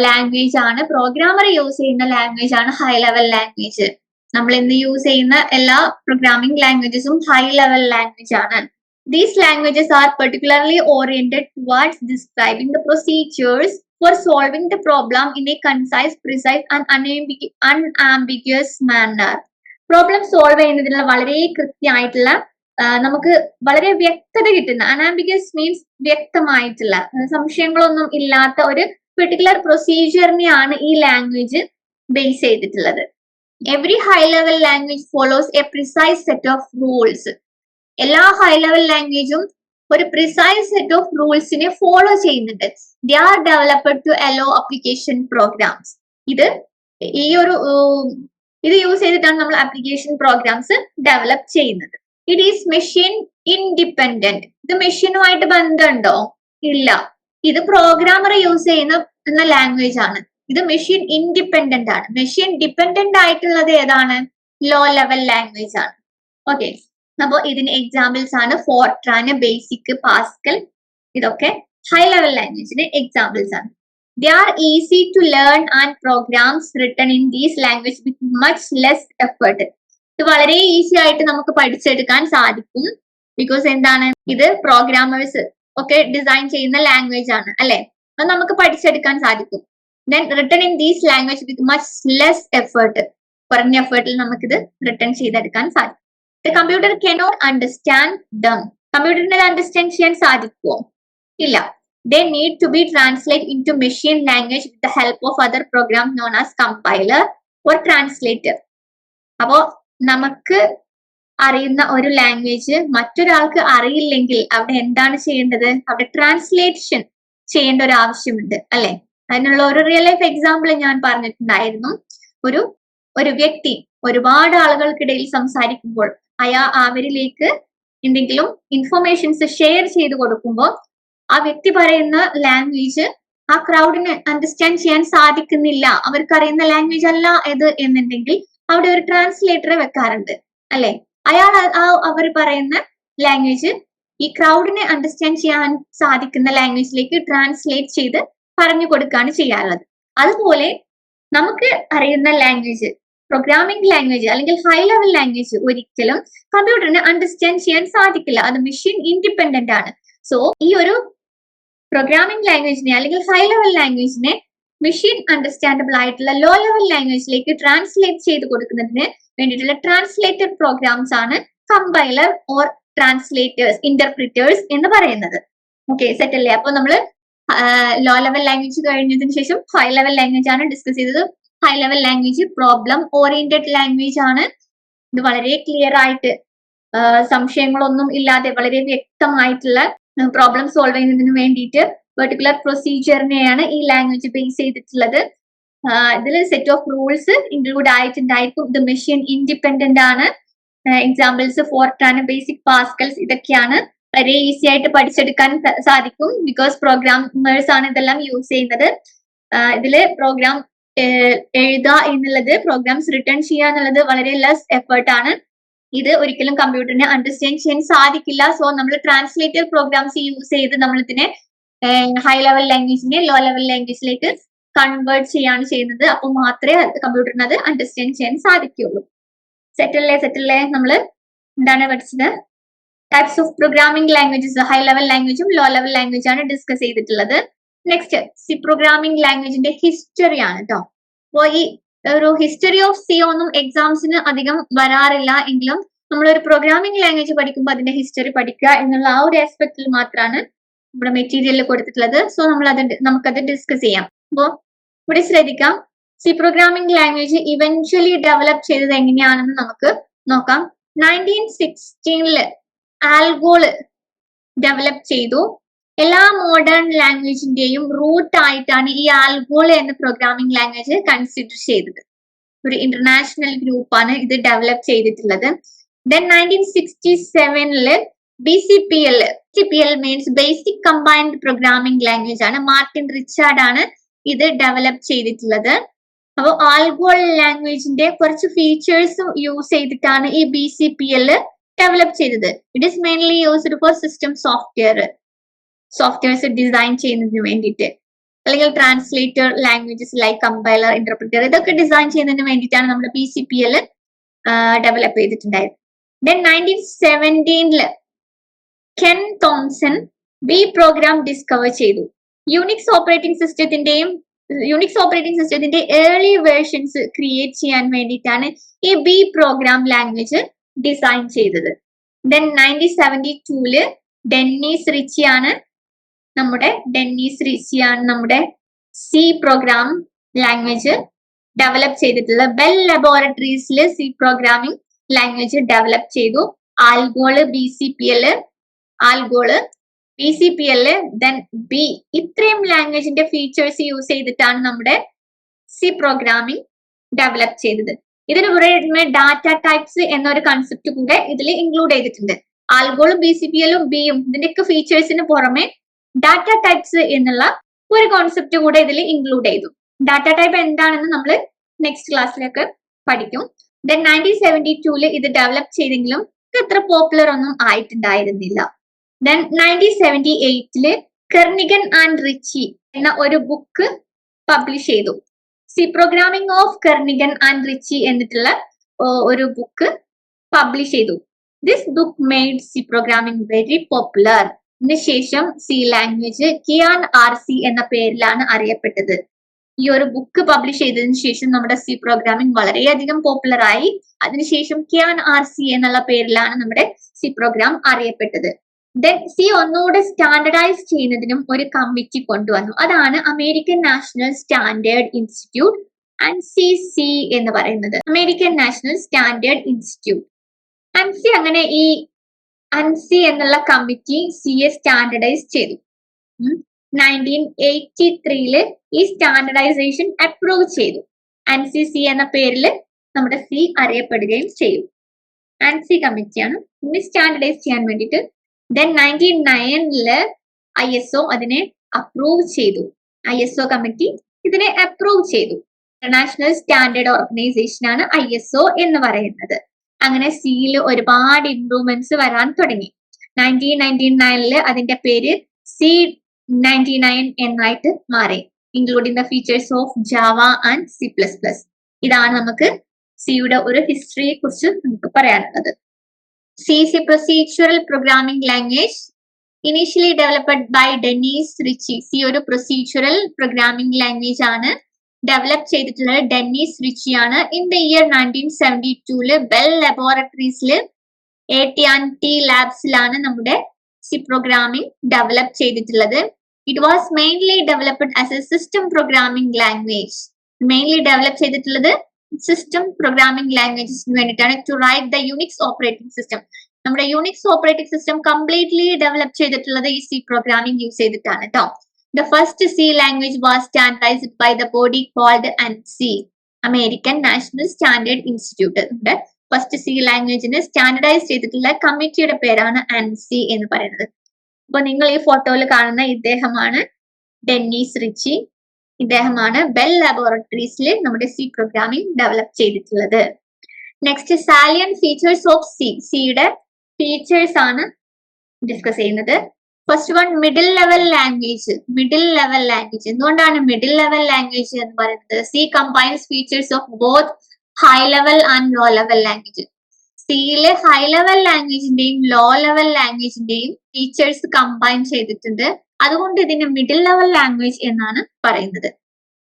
ലാംഗ്വേജ് ആണ്. പ്രോഗ്രാമർ യൂസ് ചെയ്യുന്ന ലാംഗ്വേജ് ആണ് ഹൈ ലെവൽ ലാംഗ്വേജ്. നമ്മൾ ഇന്ന് യൂസ് ചെയ്യുന്ന എല്ലാ പ്രോഗ്രാമിംഗ് ലാംഗ്വേജസും ഹൈ ലെവൽ ലാംഗ്വേജ് ആണ്. These languages are particularly oriented towards describing the procedures for solving the problem in a concise, precise and unambiguous manner. Problem solve ചെയ്യുന്നതിനുള്ള വളരെ കൃത്യമായിട്ടുള്ള നമുക്ക് വളരെ വ്യക്തത കിട്ടുന്ന, അനാംബിഗസ് മീൻസ് വ്യക്തമായിട്ടുള്ള, സംശയങ്ങളൊന്നും ഇല്ലാത്ത ഒരു പെർട്ടിക്കുലർ പ്രൊസീജിയറിനെയാണ് ഈ ലാംഗ്വേജ് ബേസ് ചെയ്തിട്ടുള്ളത്. Every high level language follows a precise set of rules. എല്ലാ ഹൈ ലെവൽ ലാംഗ്വേജും ഒരു പ്രിസൈസ് സെറ്റ് ഓഫ് റൂൾസിനെ ഫോളോ ചെയ്യുന്നുണ്ട്. They are developed to allow application programs. ഇത് യൂസ് ചെയ്തിട്ടാണ് നമ്മൾ ആപ്ലിക്കേഷൻ പ്രോഗ്രാംസ് ഡെവലപ്പ് ചെയ്യുന്നത്. It is machine independent. ഇത് മെഷീനുമായിട്ട് ബന്ധമുണ്ടോ? ഇല്ല. ഇത് പ്രോഗ്രാമർ യൂസ് ചെയ്യുന്ന ലാംഗ്വേജ് ആണ്. ഇത് മെഷീൻ ഇൻഡിപെൻഡന്റ് ആണ്. മെഷീൻ ഡിപെൻഡന്റ് ആയിട്ടുള്ളത് ഏതാണ്? ലോ ലെവൽ ലാംഗ്വേജ് ആണ്. ഓക്കെ, അപ്പൊ ഇതിന് എക്സാമ്പിൾസ് ആണ് ഫോർട്രാൻ, ബേസിക്, പാസ്കൽ. ഇതൊക്കെ ഹൈ ലെവൽ ലാംഗ്വേജിന് എക്സാമ്പിൾസ് ആണ്. They are easy to learn and programs written in these language with much less effort. ഇത് വളരെ ഈസി ആയിട്ട് നമുക്ക് പഠിച്ചെടുക്കാൻ സാധിക്കും. ബിക്കോസ് എന്താണ്, ഇത് പ്രോഗ്രാമേഴ്സ് ഒക്കെ ഡിസൈൻ ചെയ്യുന്ന ലാംഗ്വേജ് ആണ് അല്ലെ, അത് നമുക്ക് പഠിച്ചെടുക്കാൻ സാധിക്കും. Then written in these language with much less effort, കുറഞ്ഞ എഫേർട്ടിൽ നമുക്കിത് റിട്ടൺ ചെയ്തെടുക്കാൻ സാധിക്കും. The computer cannot understand them, കമ്പ്യൂട്ടറിനെ അണ്ടർസ്റ്റാൻഡ് ചെയ്യാൻ സാധിക്കുമോ? ഇല്ല. They need to be translated into machine language with the help of other program known as compiler or translator. അപ്പോ നമുക്ക് അറിയുന്ന ഒരു ലാംഗ്വേജ് മറ്റൊരാൾക്ക് അറിയില്ലെങ്കിൽ അവിടെ എന്താണ് ചെയ്യേണ്ടത്? അവിടെ ട്രാൻസ്ലേഷൻ ചെയ്യേണ്ട ഒരു ആവശ്യമുണ്ട് അല്ലെ. അതിനുള്ള ഒരു റിയൽ ലൈഫ് എക്സാമ്പിൾ ഞാൻ പറഞ്ഞിട്ടുണ്ടായിരുന്നു. ഒരു വ്യക്തി ഒരുപാട് ആളുകൾക്കിടയിൽ സംസാരിക്കുമ്പോൾ അവരിലേക്ക് എന്തെങ്കിലും ഇൻഫർമേഷൻസ് ഷെയർ ചെയ്ത് കൊടുക്കുമ്പോൾ ആ വ്യക്തി പറയുന്ന ലാംഗ്വേജ് ആ ക്രൗഡിന് അണ്ടർസ്റ്റാൻഡ് ചെയ്യാൻ സാധിക്കുന്നില്ല, അവർക്കറിയുന്ന ലാംഗ്വേജ് അല്ല ഇത് എന്നുണ്ടെങ്കിൽ അവിടെ ഒരു ട്രാൻസ്ലേറ്ററെ വെക്കാറുണ്ട് അല്ലെ. അയാൾ അവർ പറയുന്ന ലാംഗ്വേജ് ഈ ക്രൗഡിനെ അണ്ടർസ്റ്റാൻഡ് ചെയ്യാൻ സാധിക്കുന്ന ലാംഗ്വേജിലേക്ക് ട്രാൻസ്ലേറ്റ് ചെയ്ത് പറഞ്ഞു കൊടുക്കുകയാണ് ചെയ്യാറുള്ളത്. അതുപോലെ നമുക്ക് അറിയുന്ന ലാംഗ്വേജ്, പ്രോഗ്രാമിംഗ് ലാംഗ്വേജ് അല്ലെങ്കിൽ ഹൈ ലെവൽ ലാംഗ്വേജ് ഒരിക്കലും കമ്പ്യൂട്ടറിന് അണ്ടർസ്റ്റാൻഡ് ചെയ്യാൻ സാധിക്കില്ല. അത് മെഷീൻ ഇൻഡിപെൻഡന്റ് ആണ്. സോ ഈ ഒരു പ്രോഗ്രാമിംഗ് ലാംഗ്വേജിനെ അല്ലെങ്കിൽ ഹൈ ലെവൽ ലാംഗ്വേജിനെ മെഷീൻ അണ്ടർസ്റ്റാൻഡബിൾ ആയിട്ടുള്ള ലോ ലെവൽ ലാംഗ്വേജിലേക്ക് ട്രാൻസ്ലേറ്റ് ചെയ്ത് കൊടുക്കുന്നതിന് വേണ്ടിയിട്ടുള്ള ട്രാൻസ്ലേറ്റർ പ്രോഗ്രാംസ് ആണ് കമ്പൈലർ ഓർ ട്രാൻസ്ലേറ്റേഴ്സ്, ഇന്റർപ്രിറ്റേഴ്സ് എന്ന് പറയുന്നത്. ഓക്കെ, സെറ്റ് അല്ലേ? അപ്പൊ നമ്മള് ലോ ലെവൽ ലാംഗ്വേജ് കഴിഞ്ഞതിന് ശേഷം ഹൈ ലെവൽ ലാംഗ്വേജ് ആണ് ഡിസ്കസ് ചെയ്തത്. High level language problem oriented language ആണ്. ഇത് വളരെ ക്ലിയർ ആയിട്ട് സംശയങ്ങളൊന്നും ഇല്ലാതെ വളരെ വ്യക്തമായിട്ടുള്ള പ്രോബ്ലം സോൾവ് ചെയ്യുന്നതിന് വേണ്ടിയിട്ട് പെർട്ടിക്കുലർ പ്രൊസീജിയറിനെയാണ് ഈ ലാംഗ്വേജ് ബേസ് ചെയ്തിട്ടുള്ളത്. ഇതിൽ സെറ്റ് ഓഫ് റൂൾസ് ഇൻക്ലൂഡ് ആയിട്ടുണ്ടായിരിക്കും. ഇത് മെഷീൻ ഇൻഡിപെൻഡന്റ് ആണ്. എക്സാമ്പിൾസ് ഫോർട്രാൻ, ബേസിക് പാസ്കൽസ് ഇതൊക്കെയാണ്. വളരെ ഈസി ആയിട്ട് പഠിച്ചെടുക്കാൻ സാധിക്കും ബിക്കോസ് പ്രോഗ്രാമേഴ്സ് ആണ് ഇതെല്ലാം യൂസ് ചെയ്യുന്നത്. ഇതില് പ്രോഗ്രാം എഴുതുക എന്നുള്ളത്, പ്രോഗ്രാംസ് റിട്ടേൺ ചെയ്യുക എന്നുള്ളത് വളരെ ലെസ് എഫേർട്ട് ആണ്. ഇത് ഒരിക്കലും കമ്പ്യൂട്ടറിനെ അണ്ടർസ്റ്റാൻഡ് ചെയ്യാൻ സാധിക്കില്ല. സോ നമ്മൾ ട്രാൻസ്ലേറ്റർ പ്രോഗ്രാംസ് യൂസ് ചെയ്ത് നമ്മൾ ഇതിനെ ഹൈ ലെവൽ ലാംഗ്വേജിനെ ലോ ലെവൽ ലാംഗ്വേജിലേക്ക് കൺവേർട്ട് ചെയ്യാണ് ചെയ്യുന്നത്. അപ്പോൾ മാത്രമേ കമ്പ്യൂട്ടറിന് അത് അണ്ടർസ്റ്റാൻഡ് ചെയ്യാൻ സാധിക്കുള്ളൂ. സെറ്റല്ലേ? നമ്മൾ എന്താണ് പഠിച്ചത്? Types of programming languages, high level ലാംഗ്വേജും ലോ ലെവൽ ലാംഗ്വേജ് ആണ് ഡിസ്കസ് ചെയ്തിട്ടുള്ളത്. നെക്സ്റ്റ് സി പ്രോഗ്രാമിംഗ് ലാംഗ്വേജിന്റെ ഹിസ്റ്ററി ആണ് കേട്ടോ. അപ്പോൾ ഈ ഒരു ഹിസ്റ്ററി ഓഫ് സി ഒന്നും എക്സാംസിന് അധികം വരാറില്ല എങ്കിലും നമ്മളൊരു പ്രോഗ്രാമിംഗ് ലാംഗ്വേജ് പഠിക്കുമ്പോൾ അതിന്റെ ഹിസ്റ്ററി പഠിക്കുക എന്നുള്ള ആ ഒരു ആസ്പെക്റ്റിൽ മാത്രമാണ് നമ്മുടെ മെറ്റീരിയലിൽ കൊടുത്തിട്ടുള്ളത്. സോ നമുക്കത് ഡിസ്കസ് ചെയ്യാം. അപ്പോൾ ഇവിടെ ശ്രദ്ധിക്കാം, C programming language eventually develop ചെയ്തത് എങ്ങനെയാണെന്ന് നമുക്ക് നോക്കാം. 1916 ആൽഗോൾ ഡെവലപ്പ് ചെയ്തു. എല്ലാ മോഡേൺ ലാംഗ്വേജിന്റെയും റൂട്ട് ആയിട്ടാണ് ഈ ആൽഗോൾ എന്ന പ്രോഗ്രാമിംഗ് ലാംഗ്വേജ് കൺസിഡർ ചെയ്തത്. ഒരു ഇന്റർനാഷണൽ ഗ്രൂപ്പാണ് ഇത് ഡെവലപ്പ് ചെയ്തിട്ടുള്ളത്. Then 1967 BCPL means basic combined programming language ആണ്. മാർട്ടിൻ റിച്ചാർഡ് ആണ് ഇത് ഡെവലപ്പ് ചെയ്തിട്ടുള്ളത്. അപ്പോൾ ആൽഗോൾ ലാംഗ്വേജിന്റെ കുറച്ച് ഫീച്ചേഴ്സും യൂസ് ചെയ്തിട്ടാണ് ഈ BCPL ഡെവലപ്പ് ചെയ്തത്. It is mainly used for system softwares design ചെയ്യുന്നതിന് വേണ്ടിയിട്ട്, അല്ലെങ്കിൽ translator languages like compiler, interpreter ഇതൊക്കെ ഡിസൈൻ ചെയ്യുന്നതിന് വേണ്ടിയിട്ടാണ് നമ്മുടെ BCPL ഡെവലപ്പ് ചെയ്തിട്ടുണ്ടായത്. Then 1917 Ken Thompson B program discover ചെയ്തു. യൂണിക്സ് ഓപ്പറേറ്റിംഗ് സിസ്റ്റത്തിന്റെ ഏർലി വേർഷൻസ് ക്രിയേറ്റ് ചെയ്യാൻ വേണ്ടിയിട്ടാണ് ഈ ബി പ്രോഗ്രാം ലാംഗ്വേജ് ഡിസൈൻ ചെയ്തത്. ദെൻ 1972 ഡെന്നീസ് റിച്ചിയാണ് നമ്മുടെ സി പ്രോഗ്രാം ലാംഗ്വേജ് ഡെവലപ്പ് ചെയ്തിട്ടുള്ളത്. ബെൽ ലബോറട്ടറീസിൽ സി പ്രോഗ്രാമിംഗ് ലാംഗ്വേജ് ഡെവലപ്പ് ചെയ്തു. ആൽഗോള് BCPL ദെൻ ബി, ഇത്രയും ലാംഗ്വേജിന്റെ ഫീച്ചേഴ്സ് യൂസ് ചെയ്തിട്ടാണ് നമ്മുടെ സി പ്രോഗ്രാമിംഗ് ഡെവലപ്പ് ചെയ്തത്. ഇതിന് പുറമെ ഡാറ്റ ടൈപ്സ് എന്നൊരു കൺസെപ്റ്റ് കൂടെ ഇതിൽ ഇൻക്ലൂഡ് ചെയ്തിട്ടുണ്ട്. ആൽഗോളും BCPLും ബിയും ഇതിന്റെയൊക്കെ ഫീച്ചേഴ്സിന് പുറമെ ഡാറ്റ ടൈപ്സ് എന്നുള്ള ഒരു കോൺസെപ്റ്റ് കൂടെ ഇതിൽ ഇൻക്ലൂഡ് ചെയ്തു. ഡാറ്റ ടൈപ്പ് എന്താണെന്ന് നമ്മൾ നെക്സ്റ്റ് ക്ലാസ്സിലേക്ക് പഠിക്കും. ദെൻ 1972 ഇത് ഡെവലപ്പ് ചെയ്തെങ്കിലും ഇത് അത്ര പോപ്പുലർ ഒന്നും ആയിട്ടുണ്ടായിരുന്നില്ല. ദെൻ 1978 കെർണിഗൻ ആൻഡ് റിച്ചി എന്ന ഒരു ബുക്ക് പബ്ലിഷ് ചെയ്തു. C programming of Kernighan and Ritchie എന്നിട്ടുള്ള ഒരു ബുക്ക് പബ്ലിഷ് ചെയ്തു. This book made C programming very popular. ഇതിനുശേഷം സി ലാംഗ്വേജ് കിയാൻ RC എന്ന പേരിലാണ് അറിയപ്പെട്ടത്. ഈ ഒരു ബുക്ക് പബ്ലിഷ് ചെയ്തതിനു ശേഷം നമ്മുടെ സി പ്രോഗ്രാമിംഗ് വളരെയധികം പോപ്പുലർ ആയി. അതിനുശേഷം കിയാൻ RC എന്നുള്ള പേരിലാണ് നമ്മുടെ സി പ്രോഗ്രാം അറിയപ്പെട്ടത്. ദെൻ സി ഒന്നുകൂടെ സ്റ്റാൻഡർഡൈസ് ചെയ്യുന്നതിനും ഒരു കമ്മിറ്റി കൊണ്ടുവന്നു. അതാണ് American national standard institute ANSI എന്ന് പറയുന്നത്. American national standard institute ANSI. അങ്ങനെ ഈ ANSI എന്നുള്ള കമ്മിറ്റി സിയെ സ്റ്റാൻഡർഡൈസ് ചെയ്തു. 1983 ഈ സ്റ്റാൻഡർഡൈസേഷൻ അപ്രൂവ് ചെയ്തു. ANSI എന്ന പേരിൽ നമ്മുടെ സി അറിയപ്പെടുകയും ചെയ്യും. ANSI കമ്മിറ്റിയാണ് ഇതിനെ സ്റ്റാൻഡർഡൈസ് ചെയ്യാൻ വേണ്ടിയിട്ട്. ദെൻ 1909 ISO അതിനെ അപ്രൂവ് ചെയ്തു. ISO കമ്മിറ്റി ഇതിനെ അപ്രൂവ് ചെയ്തു. ഇന്റർനാഷണൽ സ്റ്റാൻഡേർഡ് ഓർഗനൈസേഷൻ ആണ് ISO എന്ന് പറയുന്നത്. അങ്ങനെ സിയിൽ ഒരുപാട് ഇംപ്രൂവ്മെന്റ്സ് വരാൻ തുടങ്ങി. 1999 അതിന്റെ പേര് C99 എന്നായിട്ട് മാറി. Including the features of Java and C++. ഇതാണ് നമുക്ക് സിയുടെ ഒരു ഹിസ്റ്ററിയെ കുറിച്ച് നമുക്ക് പറയാനുള്ളത്. C is a procedural programming language initially developed by Dennis Ritchie. C ഒരു procedural programming language ആണ്. ഡെവലപ്പ് ചെയ്തിട്ടുള്ളത് ഡെന്നിസ് റിച്ചി ആണ്. ഇൻ ദ ഇയർ 1972 ബെൽ ലബോറട്ടറീസിൽ AT&T ലാബ്സിലാണ് നമ്മുടെ സി പ്രോഗ്രാമിംഗ് ഡെവലപ്പ് ചെയ്തിട്ടുള്ളത്. It was mainly developed as a system programming language. Mainly develop ചെയ്തിട്ടുള്ളത് system programming ലാംഗ്വേജസിന് വേണ്ടിയിട്ടാണ്. To write the Unix operating system. നമ്മുടെ Unix operating system completely develop ചെയ്തിട്ടുള്ളത് ഈ സി പ്രോഗ്രാമിംഗ് യൂസ് ചെയ്തിട്ടാണ് കേട്ടോ. The first C language was standardized by the body called ANSI, American National Standard Institute. First C ലാംഗ്വേജിനെ standardise ചെയ്തിട്ടുള്ള കമ്മിറ്റിയുടെ പേരാണ് ANSI എന്ന് പറയുന്നത്. അപ്പൊ നിങ്ങൾ ഈ ഫോട്ടോയിൽ കാണുന്ന ഇദ്ദേഹമാണ് ഡെന്നിസ് റിച്ചി. ഇദ്ദേഹമാണ് ബെൽ ലബോറട്ടറീസിൽ നമ്മുടെ സി പ്രോഗ്രാമിംഗ് ഡെവലപ്പ് ചെയ്തിട്ടുള്ളത്. Next salient features of C. സിയുടെ ഫീച്ചേഴ്സ് ആണ് ഡിസ്കസ് ചെയ്യുന്നത്. First one middle level language. Middle level language എന്തുകൊണ്ടാണ് മിഡിൽ ലെവൽ ലാംഗ്വേജ് എന്ന് പറയുന്നത്? C combines features of both high level and low level language. സിയിലെ high level ലാംഗ്വേജിന്റെയും low level ലാംഗ്വേജിന്റെയും features combine ചെയ്തിട്ടുണ്ട്. അതുകൊണ്ട് ഇതിന് മിഡിൽ ലെവൽ ലാംഗ്വേജ് എന്നാണ് പറയുന്നത്.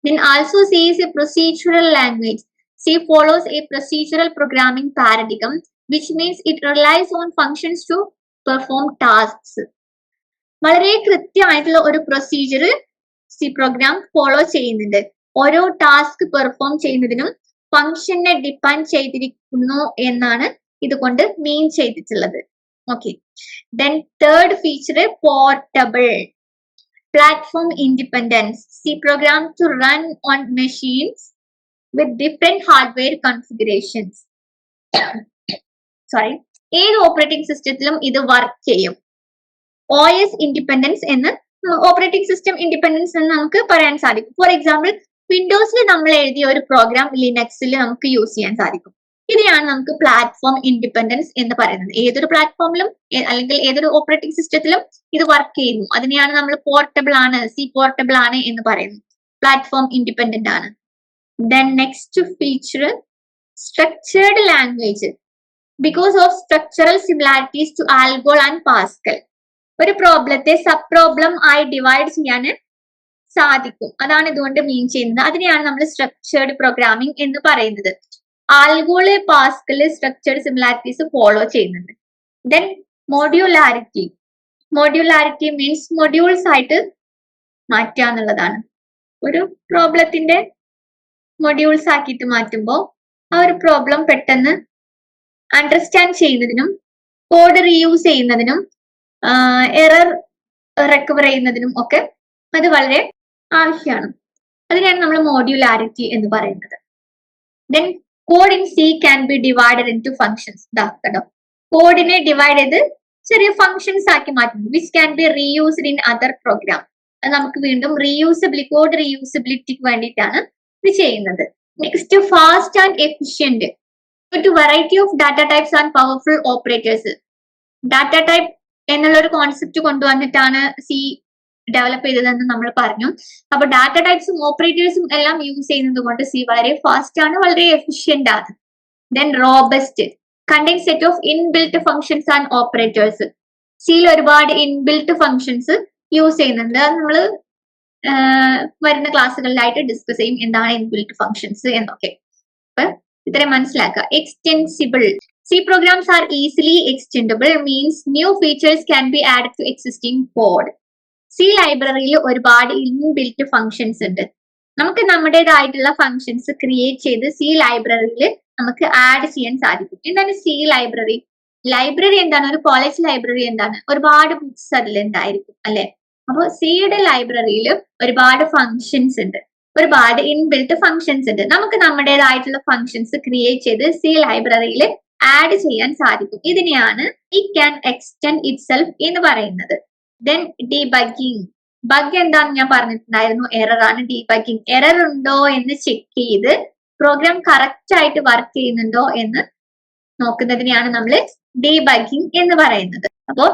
Then also C is a procedural language. C follows a procedural programming paradigm, which means it relies on functions to perform tasks. വളരെ കൃത്യമായിട്ടുള്ള ഒരു പ്രൊസീജിയർ സി പ്രോഗ്രാം ഫോളോ ചെയ്യുന്നുണ്ട്. ഓരോ ടാസ്ക് പെർഫോം ചെയ്യുന്നതിനും ഫംഗ്ഷനെ depend ചെയ്തിരിക്കുന്നു എന്നാണ് ഇതുകൊണ്ട് മീൻ ചെയ്തിട്ടുള്ളത്. Okay. Then third feature portable. Platform independence. C program to run on machines with different hardware configurations. Sorry. ഏത് ഓപ്പറേറ്റിംഗ് സിസ്റ്റത്തിലും ഇത് വർക്ക് ചെയ്യും. OS ഇൻഡിപെൻഡൻസ് എന്ന് ഓപ്പറേറ്റിംഗ് സിസ്റ്റം ഇൻഡിപെൻഡൻസ് എന്ന് നമുക്ക് പറയാൻ സാധിക്കും. ഫോർ എക്സാമ്പിൾ വിൻഡോസിൽ നമ്മൾ എഴുതിയ ഒരു പ്രോഗ്രാം ലിനക്സിൽ നമുക്ക് യൂസ് ചെയ്യാൻ സാധിക്കും. ഇതിനെയാണ് നമുക്ക് പ്ലാറ്റ്ഫോം ഇൻഡിപെൻഡൻസ് എന്ന് പറയുന്നത്. ഏതൊരു പ്ലാറ്റ്ഫോമിലും അല്ലെങ്കിൽ ഏതൊരു ഓപ്പറേറ്റിംഗ് സിസ്റ്റത്തിലും ഇത് വർക്ക് ചെയ്യുന്നു. അതിനെയാണ് നമ്മൾ പോർട്ടബിൾ ആണ്, സി പോർട്ടബിൾ ആണ് എന്ന് പറയുന്നത്. പ്ലാറ്റ്ഫോം ഇൻഡിപെൻഡന്റ് ആണ്. Then next feature structured language. Because of structural similarities to ALGOL and Pascal. ഒരു പ്രോബ്ലത്തെ സബ് പ്രോബ്ലം ആയി ഡിവൈഡ് ചെയ്യാൻ സാധിക്കും. അതാണ് ഇതുകൊണ്ട് മീൻ ചെയ്യുന്നത്. അതിനെയാണ് നമ്മൾ സ്ട്രക്ചേർഡ് പ്രോഗ്രാമിംഗ് എന്ന് പറയുന്നത്. ആൽഗോള് പാസ്കല് സ്ട്രക്ചേർഡ് സിമിലാരിറ്റീസ് ഫോളോ ചെയ്യുന്നുണ്ട്. ദെൻ മോഡ്യൂലാരിറ്റി. മോഡ്യൂലാരിറ്റി മീൻസ് മൊഡ്യൂൾസ് ആയിട്ട് മാറ്റുക എന്നുള്ളതാണ്. ഒരു പ്രോബ്ലത്തിന്റെ മൊഡ്യൂൾസ് ആക്കിയിട്ട് മാറ്റുമ്പോൾ ആ ഒരു പ്രോബ്ലം പെട്ടെന്ന് അണ്ടർസ്റ്റാൻഡ് ചെയ്യുന്നതിനും കോഡ് റീയൂസ് ചെയ്യുന്നതിനും എറർ റിക്കവർ ചെയ്യുന്നതിനും ഒക്കെ അത് വളരെ ആവശ്യമാണ്. അതിനാണ് നമ്മൾ മോഡ്യൂലാരിറ്റി എന്ന് പറയുന്നത്. Then code in C can be divided into functions. കേട്ടോ, കോഡിനെ ഡിവൈഡ് ചെയ്ത് ചെറിയ ഫംഗ്ഷൻസ് ആക്കി മാറ്റുന്നു. Which can be reused in other program. അത് നമുക്ക് വീണ്ടും കോഡ് റീയൂസബിലിറ്റിക്ക് വേണ്ടിയിട്ടാണ് ഇത് ചെയ്യുന്നത്. Next fast and efficient. To variety of data types and powerful operators. Data type എന്നുള്ള ഒരു കോൺസെപ്റ്റ് കൊണ്ടുവന്നിട്ടാണ് സി ഡെവലപ്പ് ചെയ്തതെന്ന് നമ്മൾ പറഞ്ഞു. അപ്പൊ ഡാറ്റ ടൈപ്സും ഓപ്പറേറ്റേഴ്സും എല്ലാം യൂസ് ചെയ്യുന്നത് കൊണ്ട് സി വളരെ ഫാസ്റ്റ് ആണ്, വളരെ എഫിഷ്യന്റ് ആണ്. Then robust contain set of inbuilt functions and operators. സിയിൽ ഒരുപാട് ഇൻബിൽറ്റ് ഫങ്ഷൻസ് യൂസ് ചെയ്യുന്നുണ്ട്. അത് നമ്മൾ വരുന്ന ക്ലാസ്സുകളിലായിട്ട് ഡിസ്കസ് ചെയ്യും എന്താണ് ഇൻബിൽറ്റ് ഫങ്ഷൻസ് എന്നൊക്കെ. അപ്പൊ ഇത്രയും മനസ്സിലാക്കുക. Extensible C programs are easily extendable, means new features can be added to existing code. C ലൈബ്രറിയിൽ ഒരുപാട് ഇൻബിൽറ്റ് ഫങ്ഷൻസ് ഉണ്ട്. നമുക്ക് നമ്മുടേതായിട്ടുള്ള ഫങ്ഷൻസ് ക്രിയേറ്റ് ചെയ്ത് C ലൈബ്രറിയിൽ നമുക്ക് ആഡ് ചെയ്യാൻ സാധിക്കും. എന്താണ് C ലൈബ്രറി? ലൈബ്രറി എന്താണ്? ഒരു കോളേജ് ലൈബ്രറി എന്താണ്? ഒരുപാട് ബുക്സ് അതിൽ ഉണ്ടായിരിക്കും അല്ലെ? അപ്പൊ സിയുടെ ലൈബ്രറിയിൽ ഒരുപാട് ഫങ്ഷൻസ് ഉണ്ട്, ഒരുപാട് ഇൻബിൽറ്റ് ഫങ്ഷൻസ് ഉണ്ട്. നമുക്ക് നമ്മുടേതായിട്ടുള്ള ഫങ്ഷൻസ് ക്രിയേറ്റ് ചെയ്ത് C ലൈബ്രറിയിൽ ആഡ് ചെയ്യാൻ സാധിക്കും. ഇതിനെയാണ് ഇറ്റ് ക്യാൻ എക്സ്റ്റെൻഡ് ഇറ്റ്സെൽഫ് എന്ന് പറയുന്നത്. Then debugging. ബഗ് എന്താണെന്ന് ഞാൻ പറഞ്ഞിട്ടുണ്ടായിരുന്നു, എറർ ആണ്. ഡീബഗ്ഗിംഗ് എറർ ഉണ്ടോ എന്ന് ചെക്ക് ചെയ്ത് പ്രോഗ്രാം കറക്റ്റ് ആയിട്ട് വർക്ക് ചെയ്യുന്നുണ്ടോ എന്ന് നോക്കുന്നതിനെയാണ് നമ്മൾ ഡീബഗ്ഗിംഗ് എന്ന് പറയുന്നത്. അപ്പോൾ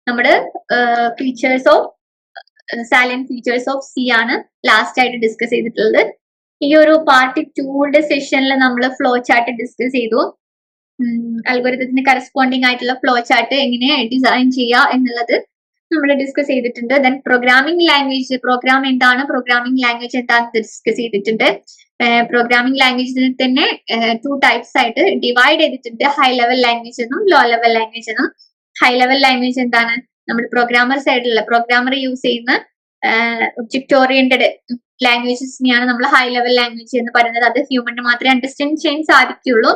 നമ്മുടെ features of salient features of C ആണ് ലാസ്റ്റ് ആയിട്ട് ഡിസ്കസ് ചെയ്തിട്ടുള്ളത്. ഈ ഒരു പാർട്ട് 2യുടെ സെഷനിൽ നമ്മൾ ഫ്ലോ ചാർട്ട് ഡിസ്കസ് ചെയ്തു. അൽഗോരിതത്തിന് കറസ്പോണ്ടിങ് ആയിട്ടുള്ള ഫ്ലോ ചാർട്ട് എങ്ങനെ ഡിസൈൻ ചെയ്യുക എന്നുള്ളത് നമ്മൾ ഡിസ്കസ് ചെയ്തിട്ടുണ്ട്. ദെൻ പ്രോഗ്രാമിംഗ് ലാംഗ്വേജ്, പ്രോഗ്രാം എന്താണ്, പ്രോഗ്രാമിംഗ് ലാംഗ്വേജ് എന്താണെന്ന് ഡിസ്കസ് ചെയ്തിട്ടുണ്ട്. പ്രോഗ്രാമിംഗ് ലാംഗ്വേജിനെ തന്നെ 2 ടൈപ്സ് ആയിട്ട് ഡിവൈഡ് ചെയ്തിട്ടുണ്ട്, ഹൈ ലെവൽ ലാംഗ്വേജ് എന്നും ലോ ലെവൽ ലാംഗ്വേജ് എന്നും. ഹൈ ലെവൽ ലാംഗ്വേജ് എന്താണ്? നമ്മൾ പ്രോഗ്രാമർ സൈഡിലുള്ള പ്രോഗ്രാമർ യൂസ് ചെയ്യുന്ന ഒബ്ജക്ട് ഓറിയന്റഡ് ലാംഗ്വേജസിനെയാണ് നമ്മൾ ഹൈ ലെവൽ ലാംഗ്വേജ് എന്ന് പറയുന്നത്. അത് ഹ്യൂമന് മാത്രമേ അണ്ടർസ്റ്റാൻഡ് ചെയ്യാൻ സാധിക്കുള്ളൂ.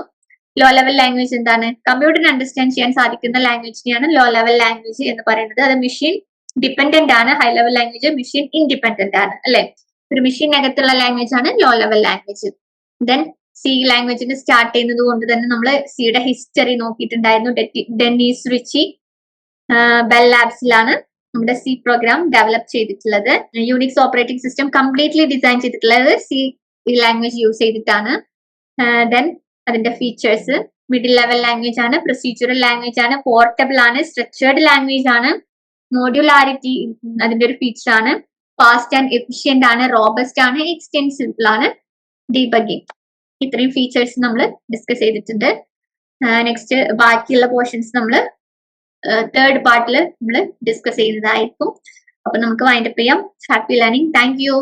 ലോ ലെവൽ ലാംഗ്വേജ് എന്താണ്? കമ്പ്യൂട്ടറിന് അണ്ടർസ്റ്റാൻഡ് ചെയ്യാൻ സാധിക്കുന്ന ലാംഗ്വേജിനെയാണ് ലോ ലെവൽ ലാംഗ്വേജ് എന്ന് പറയുന്നത്. അത് മെഷീൻ ഡിപ്പെൻഡന്റ് ആണ്. High level language machine independent ആണ് അല്ലെ? ഒരു മെഷീനകത്തുള്ള ലാംഗ്വേജ് ആണ് low level language. Then C ലാംഗ്വേജിന് സ്റ്റാർട്ട് ചെയ്യുന്നത് കൊണ്ട് തന്നെ നമ്മൾ സിയുടെ ഹിസ്റ്ററി നോക്കിയിട്ടുണ്ടായിരുന്നു. ഡെന്നീസ് റിച്ചി ബെൽ ലാബ്സിലാണ് നമ്മുടെ സി പ്രോഗ്രാം ഡെവലപ്പ് ചെയ്തിട്ടുള്ളത്. Unix operating system completely design ചെയ്തിട്ടുള്ളത് സി ലാംഗ്വേജ് യൂസ് ചെയ്തിട്ടാണ്. ദെൻ അതിന്റെ ഫീച്ചേഴ്സ് മിഡിൽ ലെവൽ ലാംഗ്വേജ് ആണ്, പ്രൊസീജിയറൽ ലാംഗ്വേജ് ആണ്, പോർട്ടബിൾ ആണ്, സ്ട്രക്ചേർഡ് ലാംഗ്വേജ് ആണ്, മോഡുലാരിറ്റി അതിന്റെ ഒരു ഫീച്ചർ ആണ്, ഫാസ്റ്റ് ആൻഡ് എഫിഷ്യന്റ് ആണ്, റോബസ്റ്റ് ആണ്, എക്സ്റ്റെൻസിബിൾ ആണ്, ഡീബഗ്ഗിംഗ്. ഇത്രയും ഫീച്ചേഴ്സ് നമ്മൾ ഡിസ്കസ് ചെയ്തിട്ടുണ്ട്. നെക്സ്റ്റ് ബാക്കിയുള്ള പോർഷൻസ് നമ്മൾ 3rd പാർട്ടിൽ നമ്മൾ ഡിസ്കസ് ചെയ്യുന്നതായിരിക്കും. അപ്പൊ നമുക്ക് വൈൻഡപ്പ് ചെയ്യാം. Happy learning. Thank you.